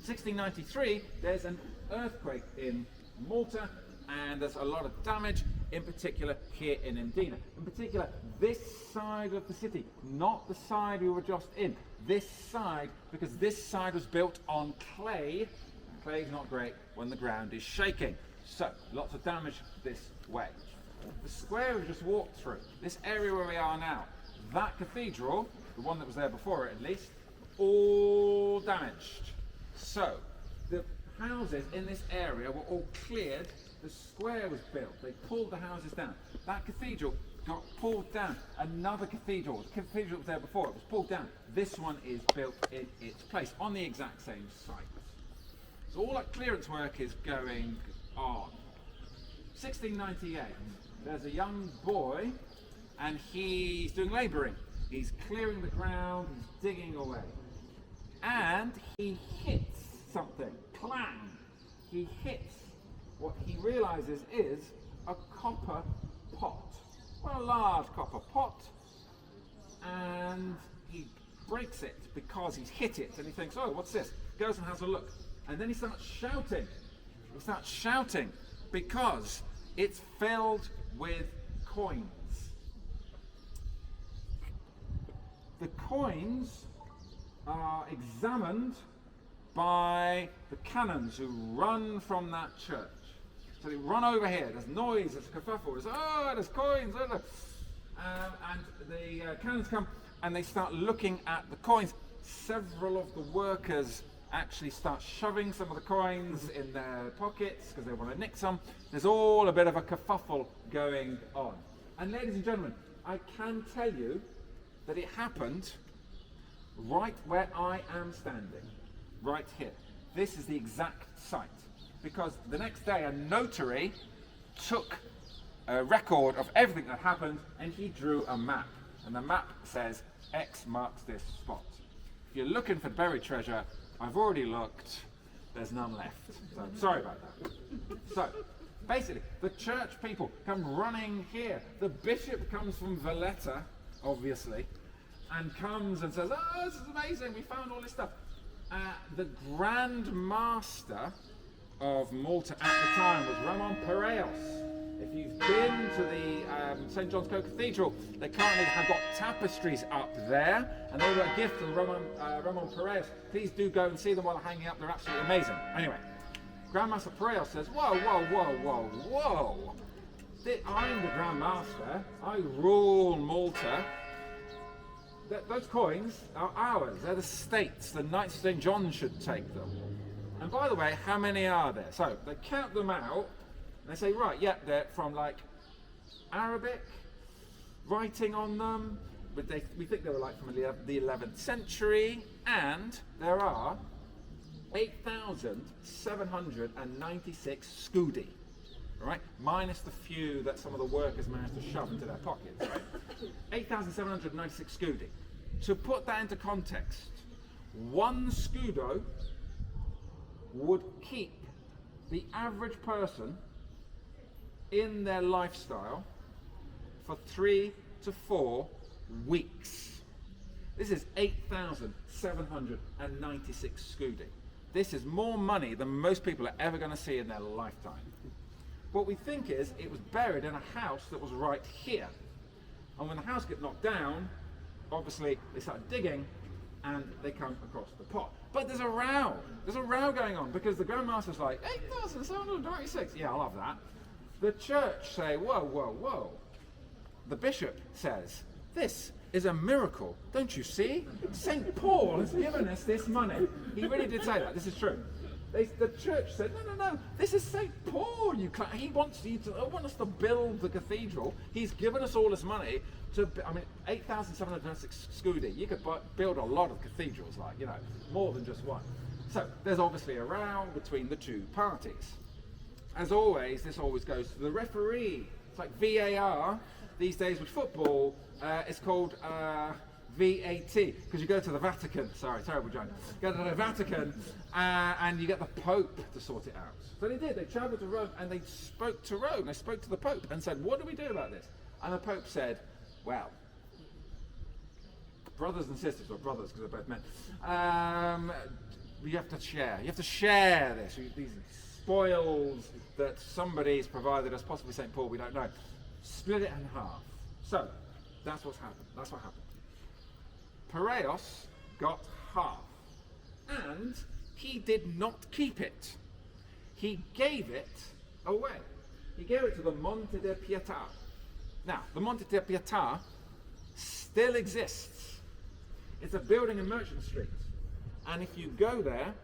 1693, there's an earthquake in Malta, and there's a lot of damage, in particular here in Mdina. In particular, this side of the city, not the side we were just in. This side, because this side was built on clay. Clay is not great when the ground is shaking. So, lots of damage this way. The square we just walked through, this area where we are now, that cathedral, the one that was there before it at least, all damaged. So, the houses in this area were all cleared, the square was built, they pulled the houses down. That cathedral got pulled down. Another cathedral, the cathedral that was there before, it was pulled down. This one is built in its place, on the exact same site. So all that clearance work is going on. 1698. There's a young boy, and he's doing labouring. He's clearing the ground, he's digging away. And he hits something. Clang! He hits what he realises is a copper pot. Well, a large copper pot. And he breaks it because he's hit it. And he thinks, oh, what's this? Goes and has a look. And then he starts shouting. He starts shouting because it's filled with coins. The coins are examined by the canons who run from that church. So they run over here, there's noise, there's kerfuffle, there's coins, and the canons come and they start looking at the coins. Several of the workers actually start shoving some of the coins in their pockets because they want to nick some. There's all a bit of a kerfuffle going on. And ladies and gentlemen, I can tell you that it happened right where I am standing, right here. This is the exact site, because the next day a notary took a record of everything that happened and he drew a map, and the map says X marks this spot. If you're looking for buried treasure, I've already looked, there's none left, so sorry about that. So basically the church people come running here. The bishop comes from Valletta, obviously, and comes and says, oh, this is amazing, we found all this stuff. The Grand Master of Malta at the time was Roman Piraeus. If you've been to the St. John's Cathedral, they currently have got tapestries up there, and they were a gift of Roman Piraeus. Please do go and see them while they're hanging up, they're absolutely amazing. Anyway, Grand Master Piraeus says, whoa, whoa, whoa, whoa, whoa. I'm the Grand Master, I rule Malta. Those coins are ours, they're the state's. The Knights of St. John should take them. And by the way, how many are there? So they count them out, and they say, right, yeah, they're from like Arabic, writing on them, but we think they were like from the 11th century, and there are 8,796 scudi. Right, minus the few that some of the workers managed to shove into their pockets, right? 8,796 scudi. To put that into context, one scudo would keep the average person in their lifestyle for 3 to 4 weeks. This is 8,796 scudi. This is more money than most people are ever going to see in their lifetime. What we think is it was buried in a house that was right here. And when the house gets knocked down, obviously they start digging and they come across the pot. But there's a row. There's a row going on because the Grand Master's like, 8,796. Yeah, I'll have that. The church say, whoa, whoa, whoa. The bishop says, this is a miracle. Don't you see? St. Paul has given us this money. He really did say that. This is true. The church said, no, this is St. Paul. He wants us to build the cathedral. He's given us all this money to, 8,796 scudi. You could build a lot of cathedrals, more than just one. So there's obviously a row between the two parties. As always, this always goes to the referee. It's like VAR. These days with football, it's called VAT, because you go to the Vatican, sorry, terrible joke, go to the Vatican and you get the Pope to sort it out. So they did, they travelled to Rome and they spoke to Rome, they spoke to the Pope and said, what do we do about this? And the Pope said, well, brothers and sisters, or brothers because they're both men, you have to share this, these spoils that somebody's provided us, possibly St. Paul, we don't know, split it in half. So, that's what happened. Piraeus got half, and he did not keep it. He gave it away. He gave it to the Monte de Pietà. Now, the Monte de Pietà still exists. It's a building in Merchant Street, and if you go there,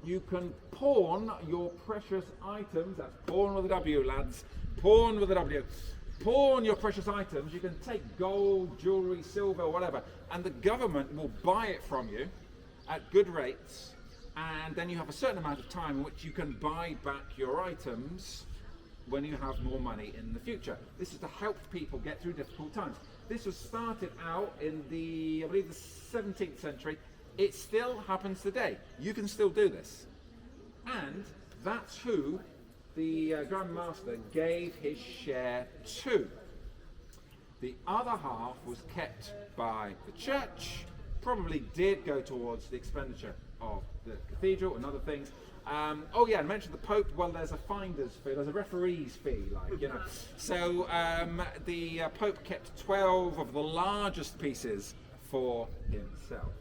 you can pawn your precious items. That's pawn with a W, lads. Pawn with a W. Pawn your precious items. You can take gold, jewellery, silver, whatever, and the government will buy it from you at good rates, and then you have a certain amount of time in which you can buy back your items when you have more money in the future. This is to help people get through difficult times. This was started out in I believe the 17th century. It still happens today. You can still do this. And that's who the Grand Master gave his share to. The other half was kept by the church, probably did go towards the expenditure of the cathedral and other things. Oh yeah, I mentioned the Pope. Well, there's a finder's fee, there's a referee's fee, like, you know. So the Pope kept 12 of the largest pieces for himself.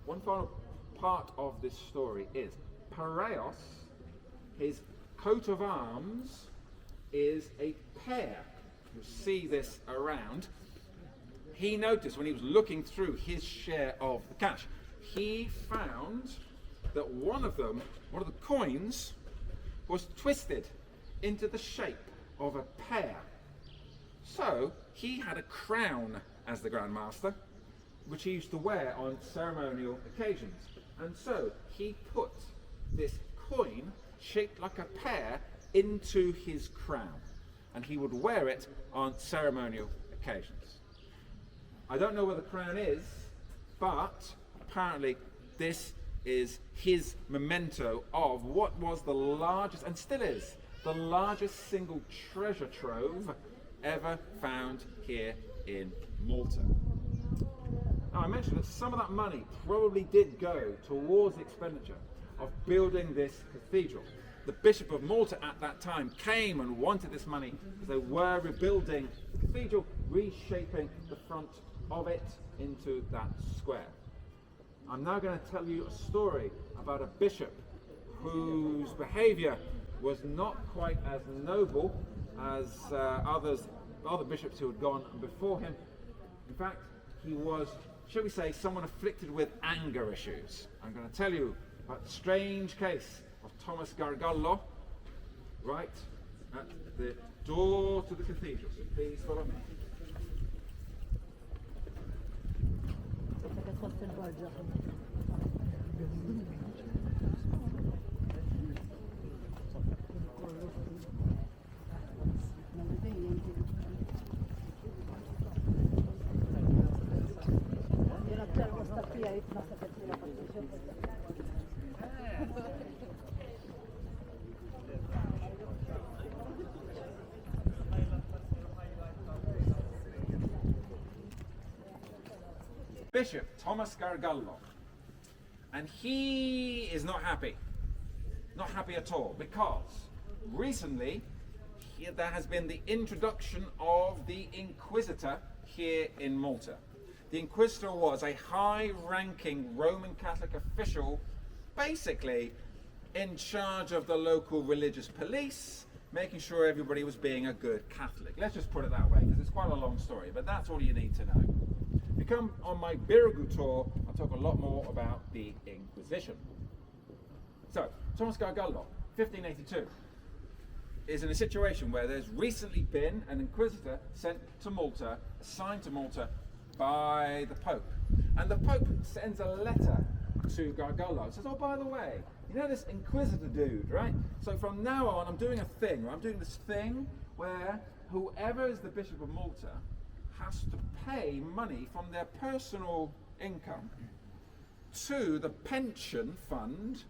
One final part of this story is Piraeus, his coat of arms is a pear. You'll see this around. He noticed when he was looking through his share of the cash, he found that one of the coins was twisted into the shape of a pear. So he had a crown as the Grand Master, which he used to wear on ceremonial occasions. And so he put this coin shaped like a pear into his crown, and he would wear it on ceremonial occasions. I don't know where the crown is, but apparently this is his memento of what was the largest, and still is, the largest single treasure trove ever found here in Malta. Now, I mentioned that some of that money probably did go towards the expenditure of building this cathedral. The Bishop of Malta at that time came and wanted this money because they were rebuilding the cathedral, reshaping the front of it into that square. I'm now going to tell you a story about a bishop whose behaviour was not quite as noble as other bishops who had gone before him. In fact, he was, shall we say, someone afflicted with anger issues. I'm going to tell you about the strange case of Thomas Gargallo, right at the door to the cathedral. So please follow me. Bishop Thomas Gargallo, and he is not happy at all, because recently there has been the introduction of the Inquisitor here in Malta. The Inquisitor was a high-ranking Roman Catholic official, basically in charge of the local religious police, making sure everybody was being a good Catholic. Let's just put it that way, because it's quite a long story, but that's all you need to know. If you come on my Birgu tour, I'll talk a lot more about the Inquisition. So, Thomas Gargallo, 1582, is in a situation where there's recently been an Inquisitor sent to Malta, assigned to Malta by the Pope. And the Pope sends a letter to Gargallo and says, oh, by the way, you know this Inquisitor dude, right? So from now on, I'm doing a thing, I'm doing this thing where whoever is the Bishop of Malta has to pay money from their personal income to the pension fund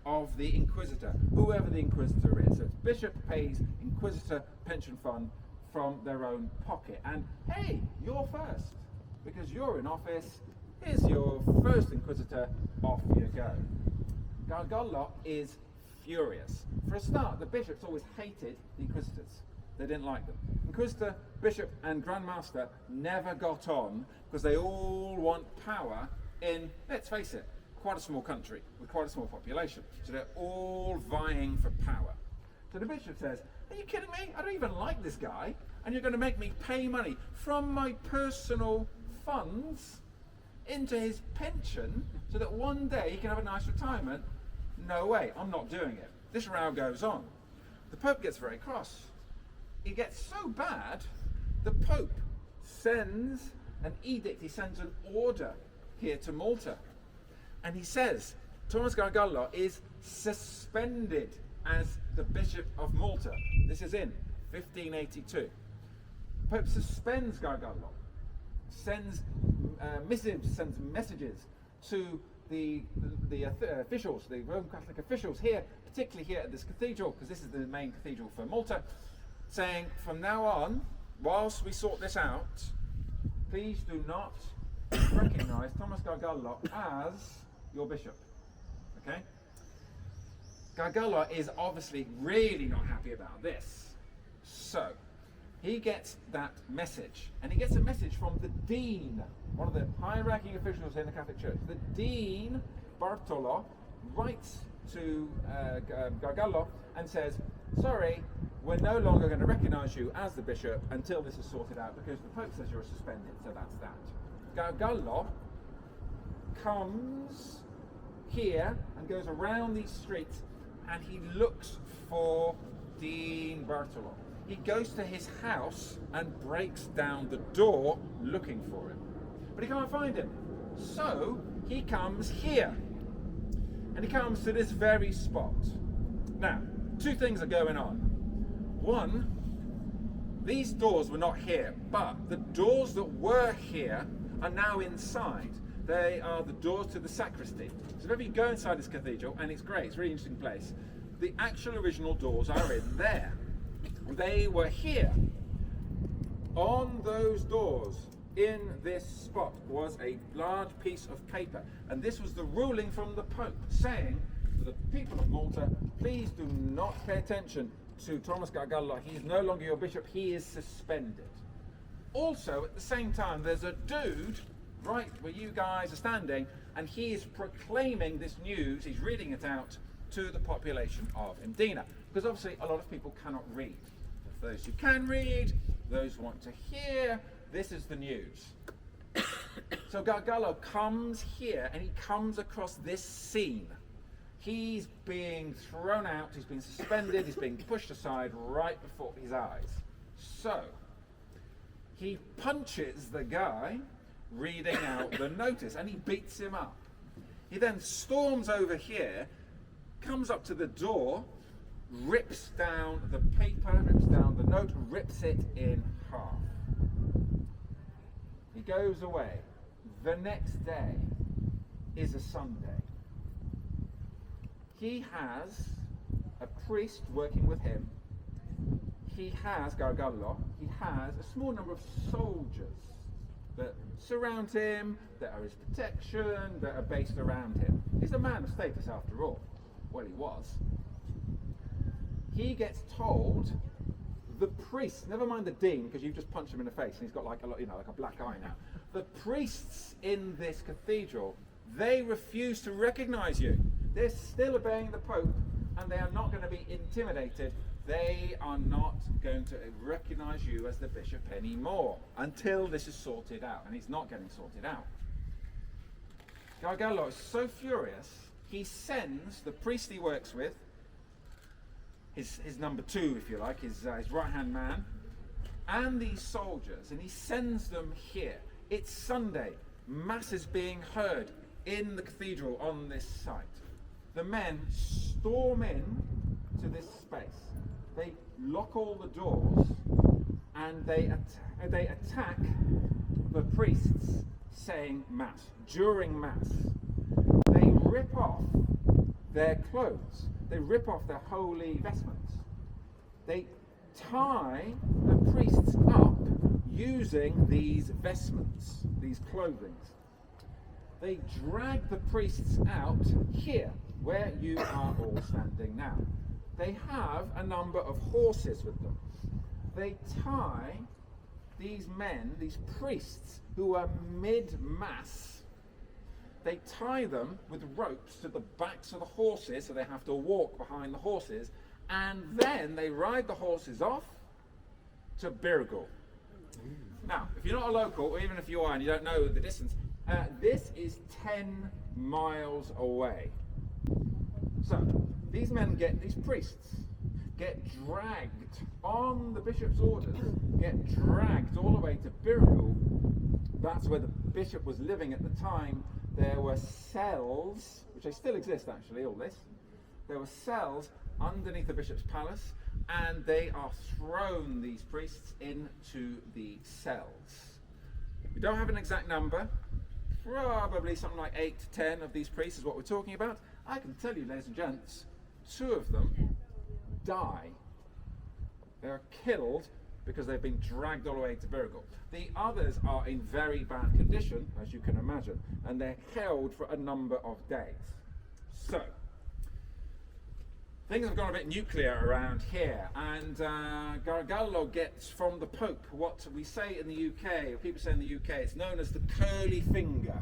of the Inquisitor, whoever the Inquisitor is. So it's Bishop pays Inquisitor pension fund from their own pocket. And hey, you're first, because you're in office. Here's your first Inquisitor, off you go. Gargallo is furious. For a start, the bishops always hated the Inquisitors. They didn't like them. Inquisitor, Bishop and Grand Master never got on because they all want power in, let's face it, quite a small country with quite a small population. So they're all vying for power. So the Bishop says, are you kidding me? I don't even like this guy, and you're going to make me pay money from my personal funds into his pension so that one day he can have a nice retirement? No way, I'm not doing it. This row goes on. The Pope gets very cross. It gets so bad, the Pope sends an edict, he sends an order here to Malta. And he says, Thomas Gargallo is suspended as the Bishop of Malta. This is in 1582. Pope suspends Gargallo, sends missives, sends messages to the officials, the Roman Catholic officials here, particularly here at this cathedral, because this is the main cathedral for Malta, saying from now on, whilst we sort this out, please do not recognise Thomas Gargallo as your bishop. Okay? Gargallo is obviously really not happy about this. So, he gets that message, and he gets a message from the dean, one of the high-ranking officials in the Catholic Church. The dean, Bartolo, writes to Gargallo and says, sorry, we're no longer going to recognise you as the bishop until this is sorted out, because the Pope says you're suspended, so that's that. Gargallo comes here and goes around these streets, and he looks for Dean Bartolo. He goes to his house and breaks down the door looking for him. But he can't find him. So he comes here. And he comes to this very spot. Now, two things are going on. One, these doors were not here, but the doors that were here are now inside. They are the doors to the sacristy. So if ever you go inside this cathedral, and it's great, it's a really interesting place, the actual original doors are in there. They were here. On those doors, in this spot, was a large piece of paper. And this was the ruling from the Pope, saying to the people of Malta, please do not pay attention to Thomas Gargallo. He is no longer your bishop, he is suspended. Also, at the same time, there's a dude right where you guys are standing, and he is proclaiming this news, he's reading it out to the population of Mdina. Because obviously a lot of people cannot read. For those who can read, those who want to hear, this is the news. So Gargallo comes here, and he comes across this scene. He's being thrown out, he's being suspended, he's being pushed aside right before his eyes. So, he punches the guy reading out the notice, and he beats him up. He then storms over here, comes up to the door, rips down the paper, rips down the note, rips it in half. He goes away. The next day is a Sunday. He has a priest working with him. He has, Gargallo, he has a small number of soldiers that surround him, that are his protection, that are based around him. He's a man of status after all. Well, he was. He gets told, the priest, never mind the dean, because you've just punched him in the face and he's got like a, like a black eye now. The priests in this cathedral, they refuse to recognize you. They're still obeying the Pope, and they are not going to be intimidated. They are not going to recognize you as the bishop anymore until this is sorted out, and it's not getting sorted out. Gargallo is so furious, he sends the priest he works with, his number two, if you like, his right-hand man, and these soldiers, and he sends them here. It's Sunday. Mass is being heard in the cathedral on this site. The men storm in to this space. They lock all the doors, and they attack the priests saying Mass. During Mass, they rip off their clothes. They rip off their holy vestments. They tie the priests up using these vestments, these clothings. They drag the priests out here, where you are all standing now. They have a number of horses with them. They tie these men, these priests, who are mid-mass, they tie them with ropes to the backs of the horses, so they have to walk behind the horses, and then they ride the horses off to Birgul. Now, if you're not a local, or even if you are and you don't know the distance, this is 10 miles away. So, these priests get dragged on the bishop's orders, get dragged all the way to Birgul. That's where the bishop was living at the time. There were cells, which they still exist actually, all this. There were cells underneath the bishop's palace, and they are thrown, these priests, into the cells. We don't have an exact number, probably something like 8 to 10 of these priests is what we're talking about. I can tell you, ladies and gents, 2 of them die. They are killed because they've been dragged all the way to Birgal. The others are in very bad condition, as you can imagine, and they're held for a number of days. So, things have gone a bit nuclear around here, and Gargallo gets from the Pope what we say in the UK, or people say in the UK, it's known as the curly finger.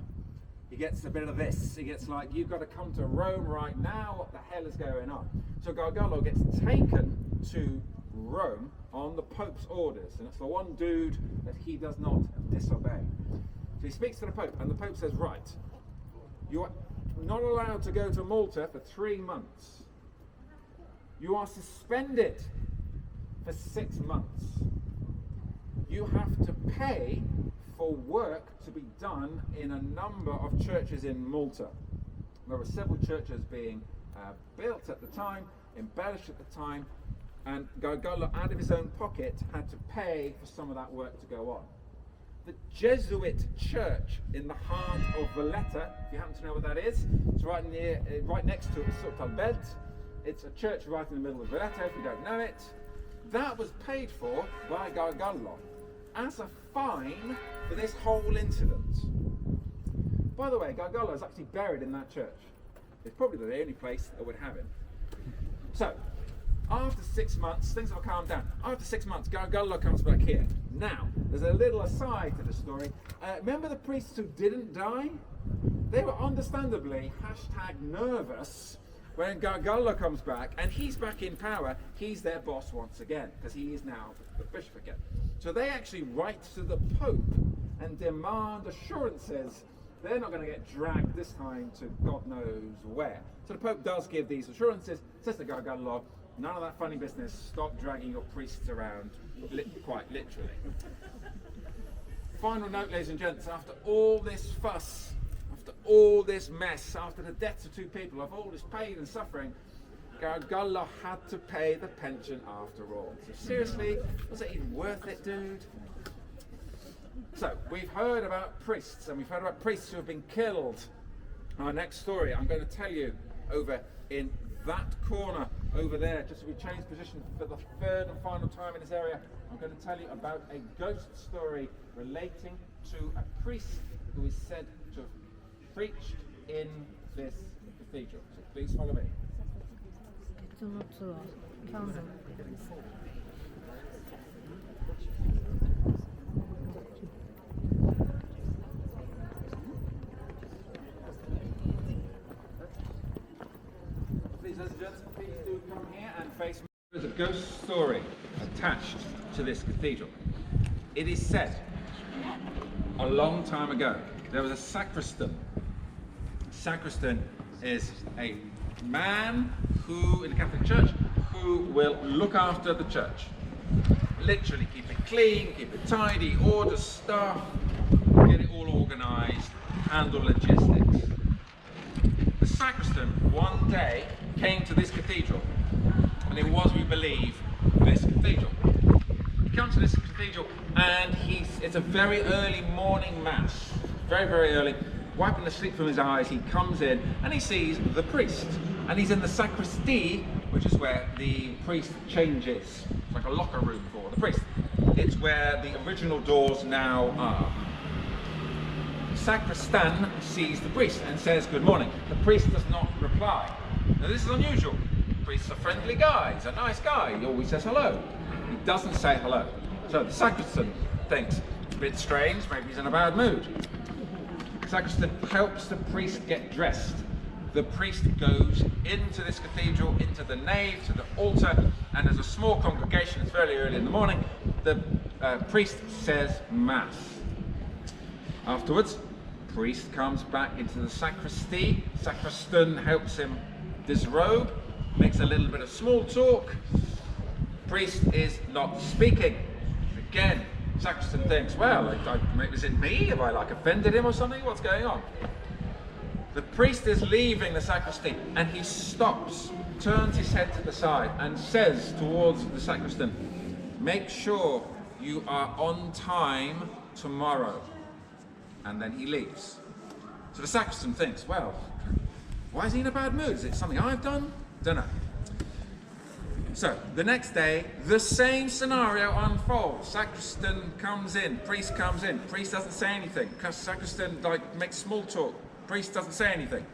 He gets a bit of this. He gets like, you've got to come to Rome right now, what the hell is going on? So Gargallo gets taken to Rome on the Pope's orders, and it's the one dude that he does not disobey. So he speaks to the Pope, and the Pope says, right, you are not allowed to go to Malta for 3 months. You are suspended for 6 months. You have to pay for work to be done in a number of churches in Malta. There were several churches being built at the time, embellished at the time, and Gargallo, out of his own pocket, had to pay for some of that work to go on. The Jesuit church in the heart of Valletta, if you happen to know what that is, it's right next to Sottalbelt. It's a church right in the middle of Valletta, if you don't know it. That was paid for by Gargallo as a fine for this whole incident. By the way, Gargallo is actually buried in that church. It's probably the only place that would have him. So, after 6 months, things will calm down. After 6 months, Gargallo comes back here. Now, there's a little aside to the story. Remember the priests who didn't die? They were understandably #nervous when Gargallo comes back, and he's back in power. He's their boss once again, because he is now the bishop again. So they actually write to the Pope and demand assurances they're not going to get dragged this time to God knows where. So the Pope does give these assurances, says to Gargallo, none of that funny business, stop dragging your priests around, quite literally. Final note, ladies and gents, after all this fuss, after all this mess, after the deaths of 2 people, of all this pain and suffering, Gargallo had to pay the pension after all. So seriously, was it even worth it, dude? So, we've heard about priests, and we've heard about priests who have been killed. Our next story, I'm going to tell you over in that corner over there, just as we change position for the 3rd and final time in this area. I'm going to tell you about a ghost story relating to a priest who is said to have preached in this cathedral. So please follow me. Please, ladies and gents, please do come here and face me. There's a ghost story attached to this cathedral. It is said a long time ago there was a sacristan. Sacristan is a man who, in the Catholic Church, who will look after the church. Literally keep it clean, keep it tidy, order stuff, get it all organised, handle logistics. The sacristan one day came to this cathedral, and it was, we believe, this cathedral. He comes to this cathedral and it's a very early morning mass, very, very early. Wiping the sleep from his eyes, he comes in and he sees the priest. And he's in the sacristy, which is where the priest changes. It's like a locker room for the priest. It's where the original doors now are. The sacristan sees the priest and says, "Good morning." The priest does not reply. Now this is unusual. Priests are friendly guys, a nice guy. He always says hello. He doesn't say hello. So the sacristan thinks, it's a bit strange, maybe he's in a bad mood. The sacristan helps the priest get dressed. The priest goes into this cathedral, into the nave, to the altar, and as a small congregation, it's fairly early in the morning, the priest says Mass. Afterwards, the priest comes back into the sacristy. Sacristan helps him disrobe, makes a little bit of small talk. Priest is not speaking. Again, sacristan thinks, well, is it me? Have I offended him or something? What's going on? The priest is leaving the sacristy and he stops, turns his head to the side and says towards the sacristan, "Make sure you are on time tomorrow." And then he leaves. So the sacristan thinks, well, why is he in a bad mood? Is it something I've done? Don't know. So the next day, the same scenario unfolds. Sacristan comes in, priest comes in, priest doesn't say anything. Sacristan makes small talk, priest doesn't say anything.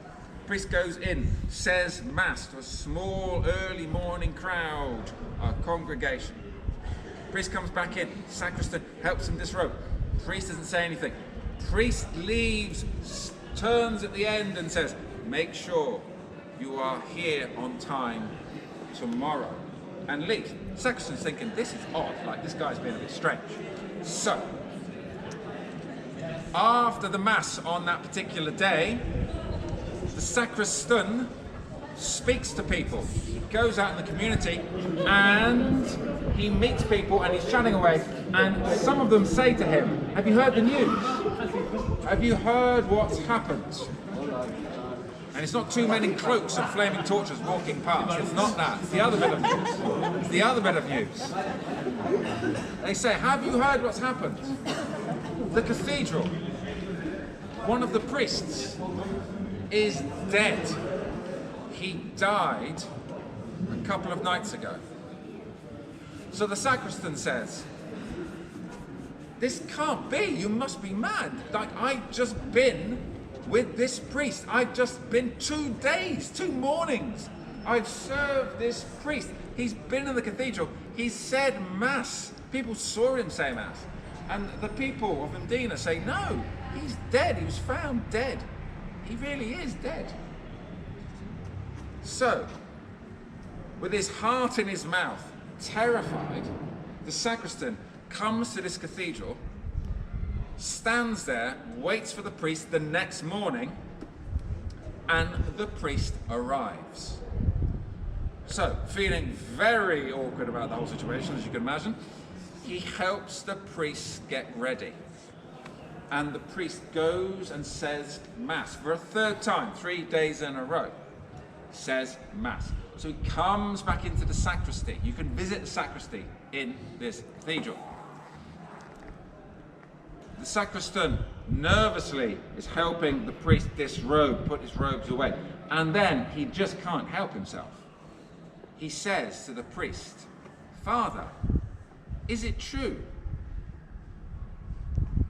Priest goes in, says mass to a small early morning crowd, a congregation. Priest comes back in, sacristan helps him disrobe. Priest doesn't say anything. Priest leaves, turns at the end and says, "Make sure you are here on time tomorrow," and leaves. Sacristan's thinking, this is odd, like this guy's being a bit strange. So, after the mass on that particular day, the sacristan speaks to people. He goes out in the community and he meets people and he's chatting away, and some of them say to him, "Have you heard the news? Have you heard what's happened?" And it's not two men in cloaks and flaming torches walking past. It's not that. It's the other bit of news. It's the other bit of news. They say, "Have you heard what's happened? The cathedral, one of the priests, is dead. He died a couple of nights ago." So the sacristan says, "This can't be. You must be mad. Like, I've just been with this priest. I've just been 2 days, 2 mornings. I've served this priest. He's been in the cathedral. He said mass. People saw him say mass. And the people of Mdina say, no, he's dead. He was found dead. He really is dead." So, with his heart in his mouth, terrified, the sacristan comes to this cathedral, stands there, waits for the priest the next morning, and the priest arrives. So, feeling very awkward about the whole situation, as you can imagine, he helps the priest get ready. And the priest goes and says mass for a 3rd time, 3 days in a row. Says mass. So he comes back into the sacristy. You can visit the sacristy in this cathedral. The sacristan nervously is helping the priest disrobe, put his robes away. And then he just can't help himself. He says to the priest, "Father, is it true?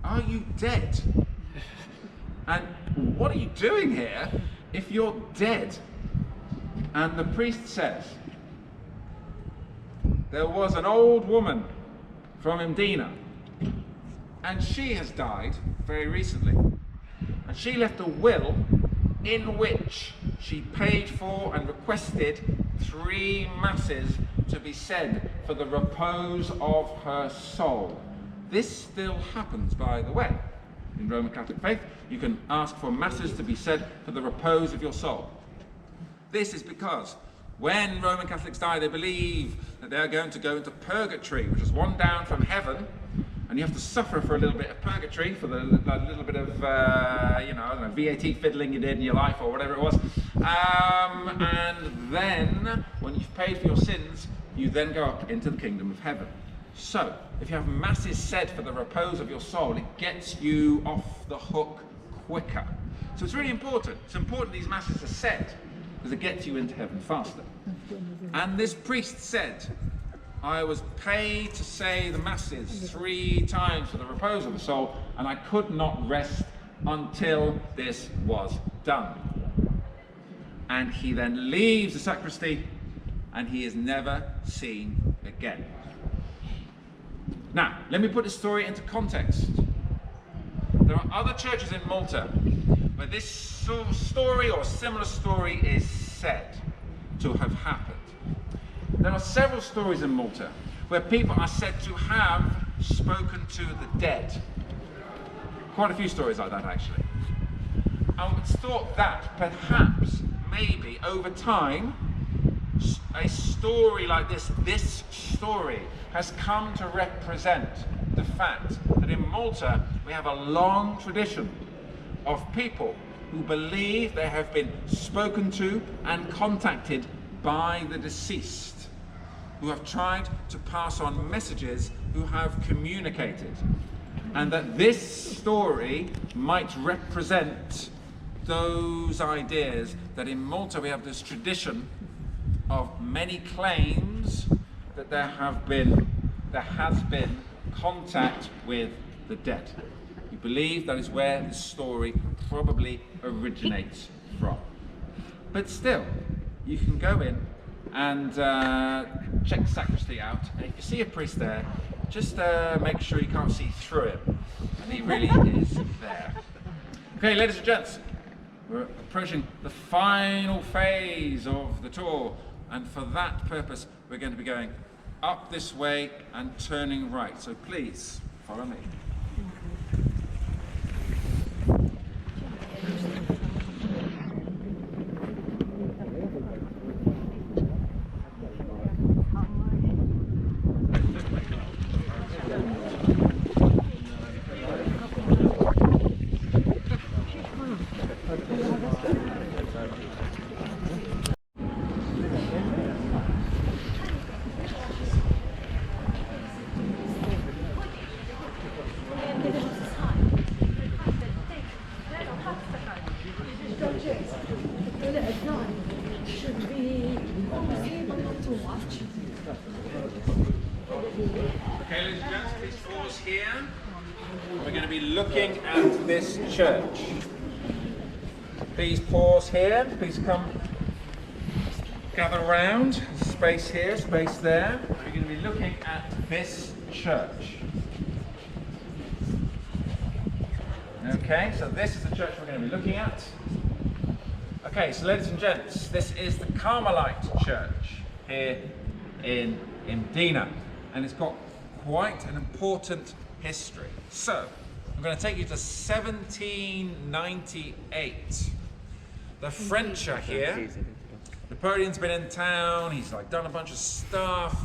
Are you dead? And what are you doing here if you're dead?" And the priest says, "There was an old woman from Mdina, and she has died very recently. And she left a will in which she paid for and requested 3 masses to be said for the repose of her soul." This still happens, by the way. In Roman Catholic faith, you can ask for masses to be said for the repose of your soul. This is because when Roman Catholics die, they believe that they are going to go into purgatory, which is one down from heaven, and you have to suffer for a little bit of purgatory, for the little bit of, I don't know, VAT fiddling you did in your life or whatever it was. And then, when you've paid for your sins, you then go up into the kingdom of heaven. So, if you have masses said for the repose of your soul, it gets you off the hook quicker. So it's really important. It's important these masses are said, because it gets you into heaven faster. And this priest said, "I was paid to say the masses 3 times for the repose of the soul, and I could not rest until this was done." And he then leaves the sacristy, and he is never seen again. Now, let me put this story into context. There are other churches in Malta where this story or similar story is said to have happened. There are several stories in Malta where people are said to have spoken to the dead. Quite a few stories like that, actually. And it's thought that perhaps, maybe over time, a story like this story has come to represent the fact that in Malta we have a long tradition of people who believe they have been spoken to and contacted by the deceased, who have tried to pass on messages, who have communicated. And that this story might represent those ideas that in Malta we have this tradition of many claims that there has been contact with the dead. We believe that is where the story probably originates from. But still, you can go in and check the sacristy out, and if you see a priest there, just make sure you can't see through him, and he really is there. Okay, ladies and gents, we're approaching the final phase of the tour, and for that purpose we're going to be going up this way and turning right, so please follow me. Okay, ladies and gents, please pause here. We're going to be looking at this church. Please pause here. Please come gather around. Space here, space there. We're going to be looking at this church. Okay, so this is the church we're going to be looking at. Okay, so ladies and gents, this is the Carmelite church here in Mdina, and it's got quite an important history. So, I'm going to take you to 1798. The French are here. Napoleon's been in town, he's done a bunch of stuff.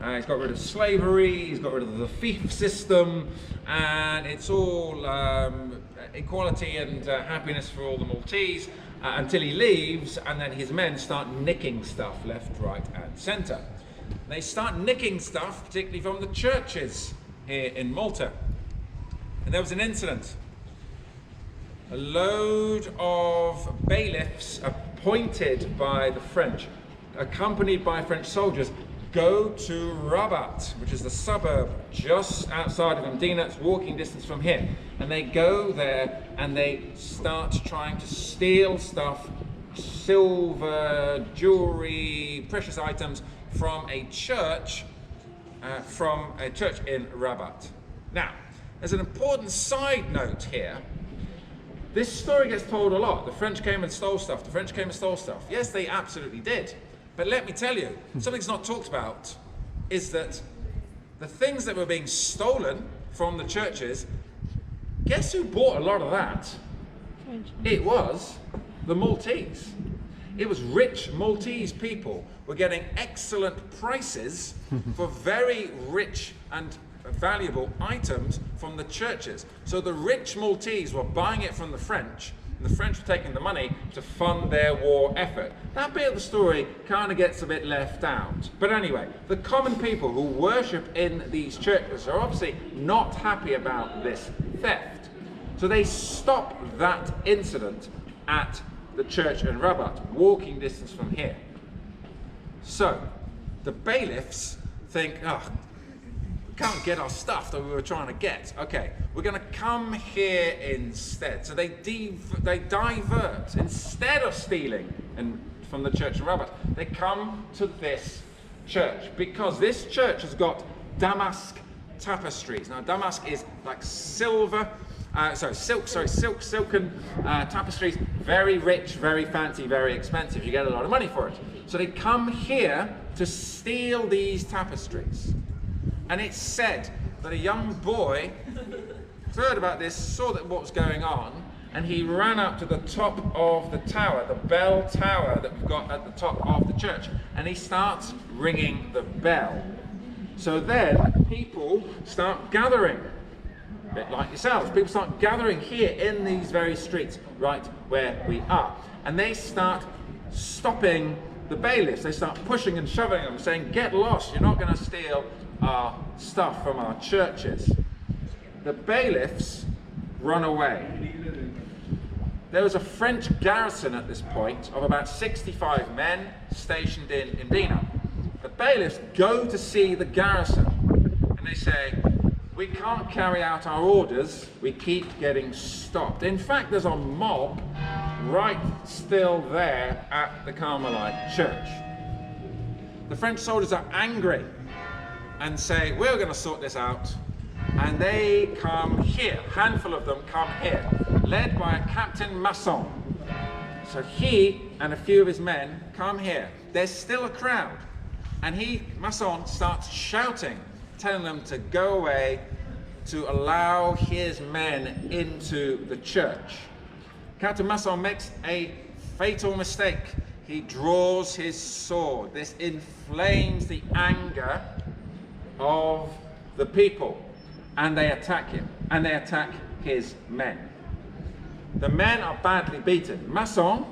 He's got rid of slavery, he's got rid of the fief system, and it's all equality and happiness for all the Maltese until he leaves, and then his men start nicking stuff left, right, and centre. They start nicking stuff, particularly from the churches here in Malta. And there was an incident. A load of bailiffs appointed by the French, accompanied by French soldiers, go to Rabat, which is the suburb just outside of Mdina. It's walking distance from here. And they go there and they start trying to steal stuff, silver, jewelry, precious items from a church in Rabat. Now, there's an important side note here. This story gets told a lot. The French came and stole stuff. The French came and stole stuff. Yes, they absolutely did. But let me tell you, something's not talked about is that the things that were being stolen from the churches, guess who bought a lot of that? It was the Maltese. It was rich Maltese people were getting excellent prices for very rich and valuable items from the churches. So the rich Maltese were buying it from the French, and the French were taking the money to fund their war effort. That bit of the story kind of gets a bit left out. But anyway, the common people who worship in these churches are obviously not happy about this theft. So they stop that incident at the church in Rabat, walking distance from here. So the bailiffs think, oh, we can't get our stuff that we were trying to get. Okay, we're going to come here instead. So they divert. Instead of stealing from the church in Rabat, they come to this church because this church has got damask tapestries. Now, damask is like silken tapestries, very rich, very fancy, very expensive. You get a lot of money for it. So they come here to steal these tapestries. And it's said that a young boy heard about this, saw what was going on, and he ran up to the top of the tower, the bell tower that we've got at the top of the church, and he starts ringing the bell. So then people start gathering. a bit like yourselves. People start gathering here in these very streets, right where we are. And they start stopping the bailiffs. They start pushing and shoving them, saying, get lost, you're not going to steal our stuff from our churches. The bailiffs run away. There was a French garrison at this point of about 65 men stationed in Mdina. The bailiffs go to see the garrison and they say, we can't carry out our orders, we keep getting stopped. In fact, there's a mob right still there at the Carmelite church. The French soldiers are angry and say, we're going to sort this out. And they come here, a handful of them come here, led by a Captain Masson. So he and a few of his men come here. There's still a crowd. And Masson starts shouting, telling them to go away, to allow his men into the church. Captain Masson makes a fatal mistake. He draws his sword. This inflames the anger of the people. And they attack him, and they attack his men. The men are badly beaten. Masson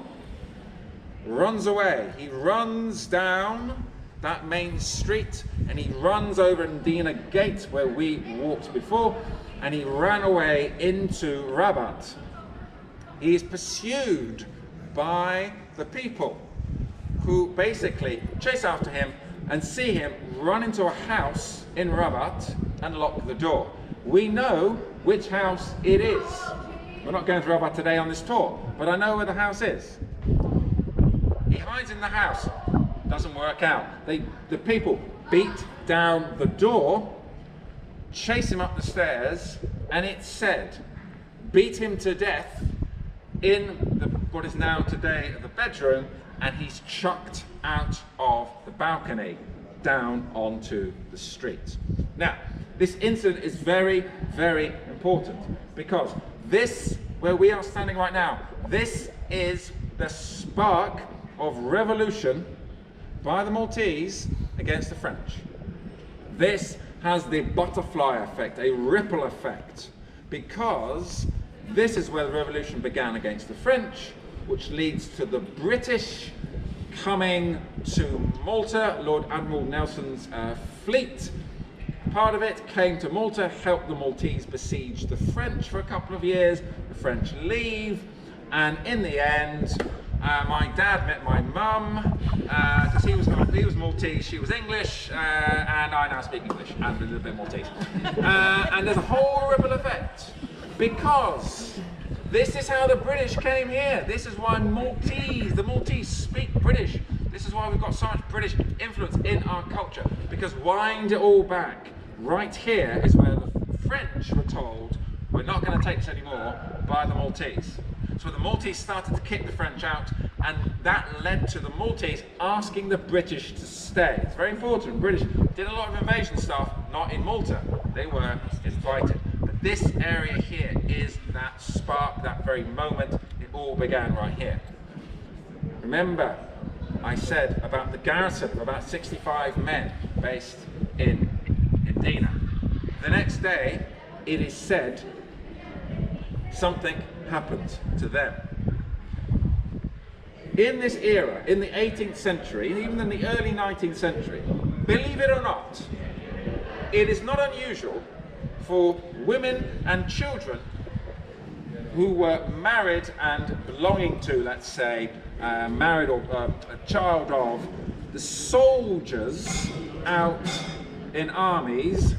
runs away. He runs down that main street, and he runs over Mdina Gate, where we walked before, and he ran away into Rabat. He is pursued by the people, who basically chase after him and see him run into a house in Rabat and lock the door. We know which house it is. We're not going to Rabat today on this tour, but I know where the house is. He hides in the house. Doesn't work out. The people beat down the door, chase him up the stairs, and it said, beat him to death in what is now today the bedroom, and he's chucked out of the balcony down onto the street. Now, this incident is very, very important because this, where we are standing right now, this is the spark of revolution by the Maltese against the French. This has the butterfly effect, a ripple effect, because this is where the revolution began against the French, which leads to the British coming to Malta. Lord Admiral Nelson's fleet, part of it, came to Malta, helped the Maltese besiege the French for a couple of years. The French leave, and in the end, my dad met my mum, because he was Maltese, she was English, and I now speak English and a little bit Maltese. And there's a whole ripple effect, because this is how the British came here. This is why the Maltese speak British. This is why we've got so much British influence in our culture, because wind it all back, right here is where the French were told, we're not going to take this anymore, by the Maltese. So the Maltese started to kick the French out, and that led to the Maltese asking the British to stay. It's very important. British did a lot of invasion stuff, not in Malta. They were invited. But this area here is that spark, that very moment. It all began right here. Remember, I said about the garrison of about 65 men based in Mdina. The next day, it is said, something happened to them. In this era, in the 18th century, and even in the early 19th century, believe it or not, it is not unusual for women and children who were married and belonging to, let's say, married or a child of the soldiers out in armies.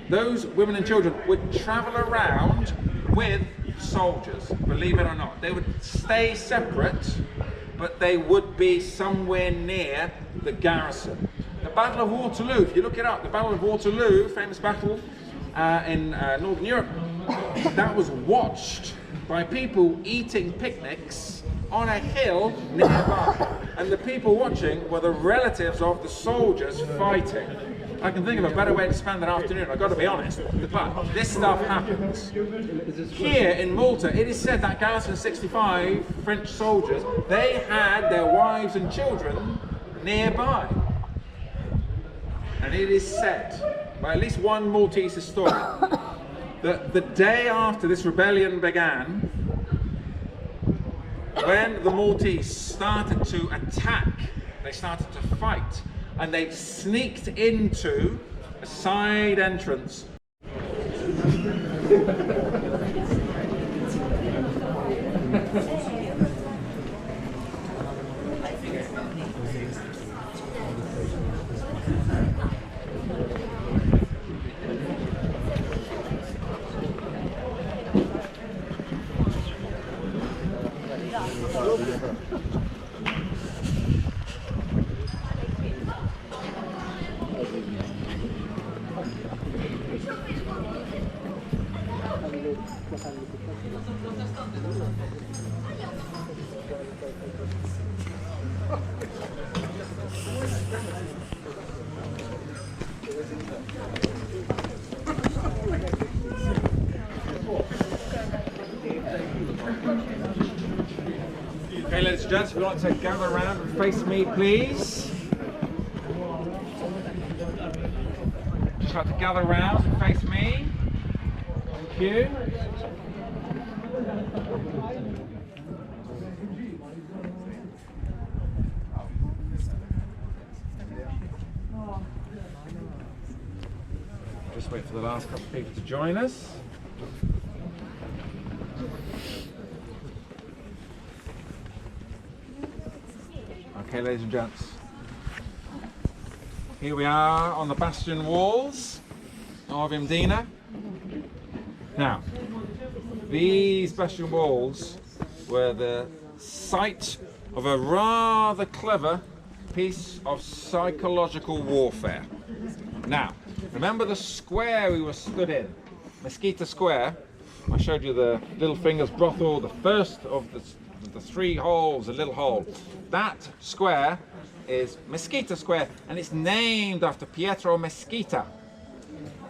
Those women and children would travel around with soldiers, believe it or not. They would stay separate, but they would be somewhere near the garrison. The Battle of Waterloo, if you look it up, the Battle of Waterloo, famous battle in Northern Europe, that was watched by people eating picnics on a hill nearby. And the people watching were the relatives of the soldiers fighting. I can think of a better way to spend that afternoon, I've got to be honest. But this stuff happens. Here in Malta, it is said that garrison of 65 French soldiers, they had their wives and children nearby. And it is said, by at least one Maltese historian, that the day after this rebellion began, when the Maltese started to attack, they started to fight, and they sneaked into a side entrance. Okay, ladies and gents, if you'd like to gather around and face me, please. Just like to gather around and face me. Thank you. Just wait for the last couple of people to join us. Okay, ladies and gents, here we are on the bastion walls of Mdina. Now, these bastion walls were the site of a rather clever piece of psychological warfare. Now, remember the square we were stood in, Mesquita Square? I showed you the Little Fingers brothel, the first of the three holes, a little hole. That square is Mesquita Square, and it's named after Pietro Mesquita.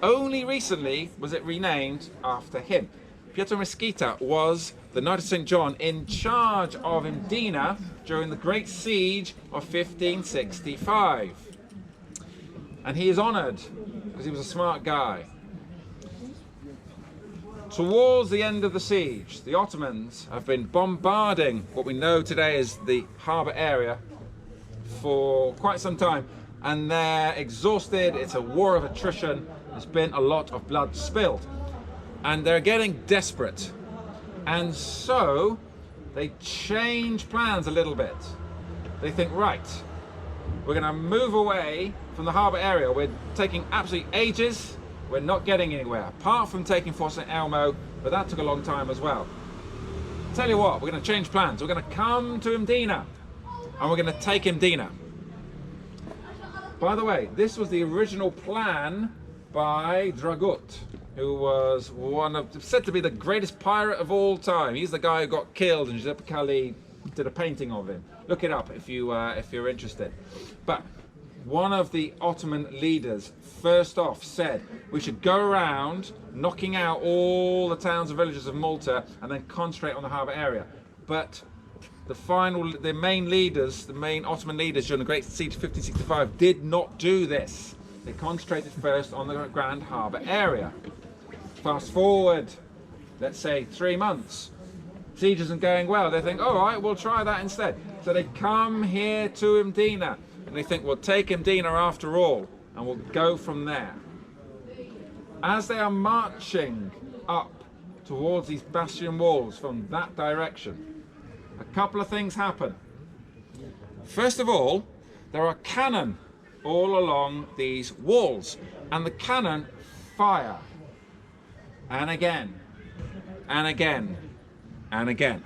Only recently was it renamed after him. Pietro Mesquita was the Knight of St. John in charge of Mdina during the Great Siege of 1565. And he is honoured because he was a smart guy. Towards the end of the siege, the Ottomans have been bombarding what we know today as the harbour area for quite some time, and they're exhausted. It's a war of attrition. There's been a lot of blood spilled, and they're getting desperate. And so they change plans a little bit. They think, right, we're going to move away from the harbour area. We're taking absolute ages. We're not getting anywhere, apart from taking Fort St. Elmo, but that took a long time as well. Tell you what, we're going to change plans. We're going to come to Mdina, and we're going to take Mdina. By the way, this was the original plan by Dragut, who was said to be the greatest pirate of all time. He's the guy who got killed, and Giuseppe Calli did a painting of him. Look it up if you're interested. But one of the Ottoman leaders first off said we should go around knocking out all the towns and villages of Malta and then concentrate on the harbour area. But the main leaders, the main Ottoman leaders during the Great Siege of 1565 did not do this. They concentrated first on the Grand Harbour area. Fast forward, let's say 3 months. Siege isn't going well. They think, all right, we'll try that instead. So they come here to Mdina. And they think, we'll take Mdina after all, and we'll go from there. As they are marching up towards these bastion walls from that direction, a couple of things happen. First of all, there are cannon all along these walls, and the cannon fire. And again, and again, and again.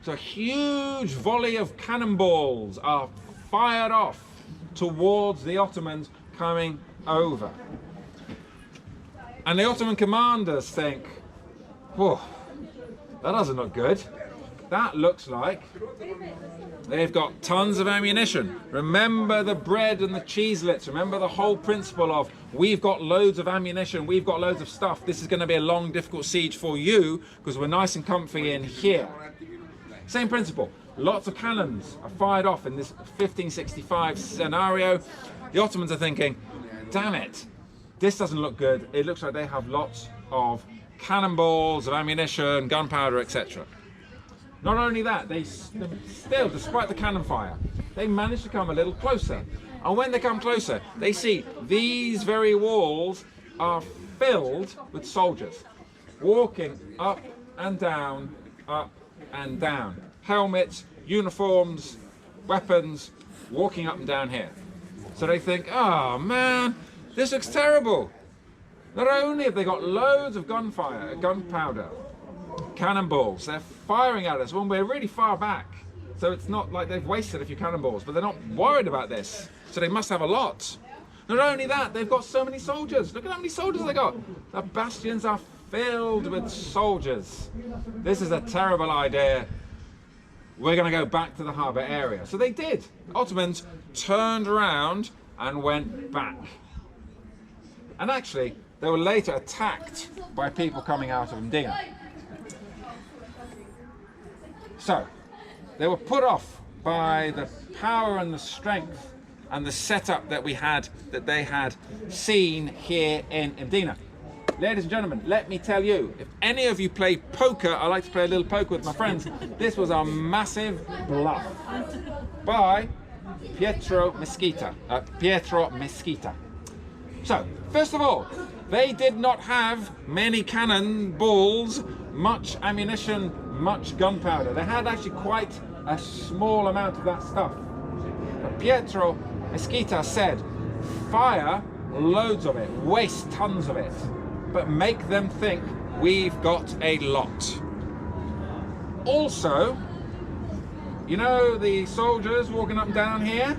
So a huge volley of cannonballs are fired off towards the Ottomans coming over. And the Ottoman commanders think, whoa, that doesn't look good. That looks like they've got tons of ammunition. Remember the bread and the cheeselets. Remember the whole principle of we've got loads of ammunition, we've got loads of stuff. This is going to be a long, difficult siege for you because we're nice and comfy in here. Same principle. Lots of cannons are fired off in this 1565 scenario. The Ottomans are thinking, damn it, this doesn't look good. It looks like they have lots of cannonballs, of ammunition, gunpowder, etc. Not only that, they still, despite the cannon fire, they managed to come a little closer. And when they come closer, they see these very walls are filled with soldiers, walking up and down, helmets, uniforms, weapons, walking up and down here. So they think, oh man, this looks terrible. Not only have they got loads of gunpowder, cannonballs, they're firing at us when we're really far back. So it's not like they've wasted a few cannonballs, but they're not worried about this. So they must have a lot. Not only that, they've got so many soldiers. Look at how many soldiers they got. The bastions are filled with soldiers. This is a terrible idea. We're going to go back to the harbour area. So they did. Ottomans turned around and went back. And actually, they were later attacked by people coming out of Mdina. So, they were put off by the power and the strength and the setup that they had seen here in Mdina. Ladies and gentlemen, let me tell you, if any of you play poker, I like to play a little poker with my friends, this was a massive bluff by Pietro Mesquita. So, first of all, they did not have many cannonballs, much ammunition, much gunpowder. They had actually quite a small amount of that stuff. But Pietro Mesquita said, fire loads of it, waste tons of it, but make them think we've got a lot. Also, you know the soldiers walking up and down here?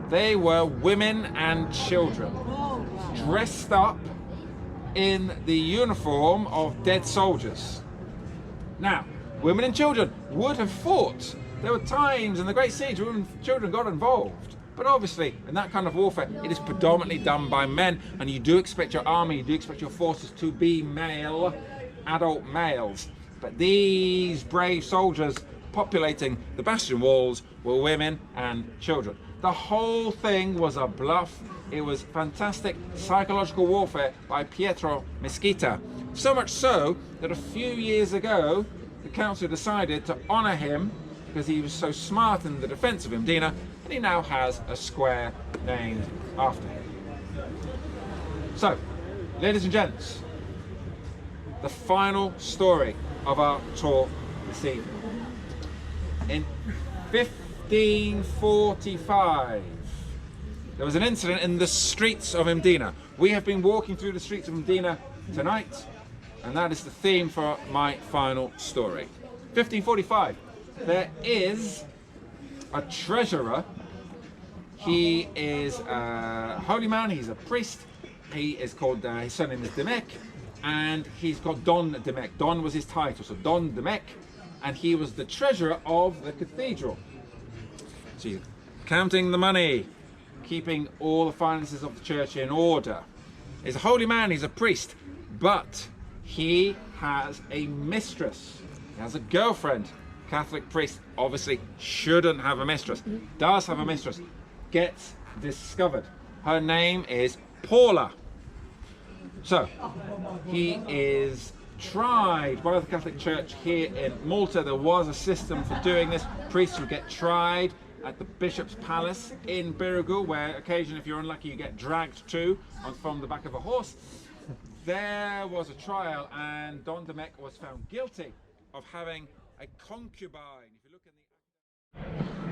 They were women and children, dressed up in the uniform of dead soldiers. Now, women and children would have fought. There were times in the Great Siege where women and children got involved. But obviously, in that kind of warfare, it is predominantly done by men, and you do expect your army, you do expect your forces to be male, adult males. But these brave soldiers populating the bastion walls were women and children. The whole thing was a bluff. It was fantastic psychological warfare by Pietro Mesquita. So much so that a few years ago, the council decided to honour him because he was so smart in the defence of Mdina, and he now has a square named after him. So, ladies and gents, the final story of our tour this evening. In 1545, there was an incident in the streets of Mdina. We have been walking through the streets of Mdina tonight, and that is the theme for my final story. 1545, there is a treasurer. He is a holy man, he's a priest. He is called, his surname is Demek, and he's called Don Demek. Don was his title, so Don Demek, and he was the treasurer of the cathedral. So you're counting the money, keeping all the finances of the church in order. He's a holy man, he's a priest, but he has a mistress. He has a girlfriend. Catholic priest obviously shouldn't have a mistress. Does have a mistress. Gets discovered. Her name is Paula. So, he is tried by the Catholic Church here in Malta. There was a system for doing this. Priests would get tried at the Bishop's Palace in Birigul, where occasionally, if you're unlucky, you get dragged to from the back of a horse. There was a trial, and Don Demek was found guilty of having a concubine. If you look in the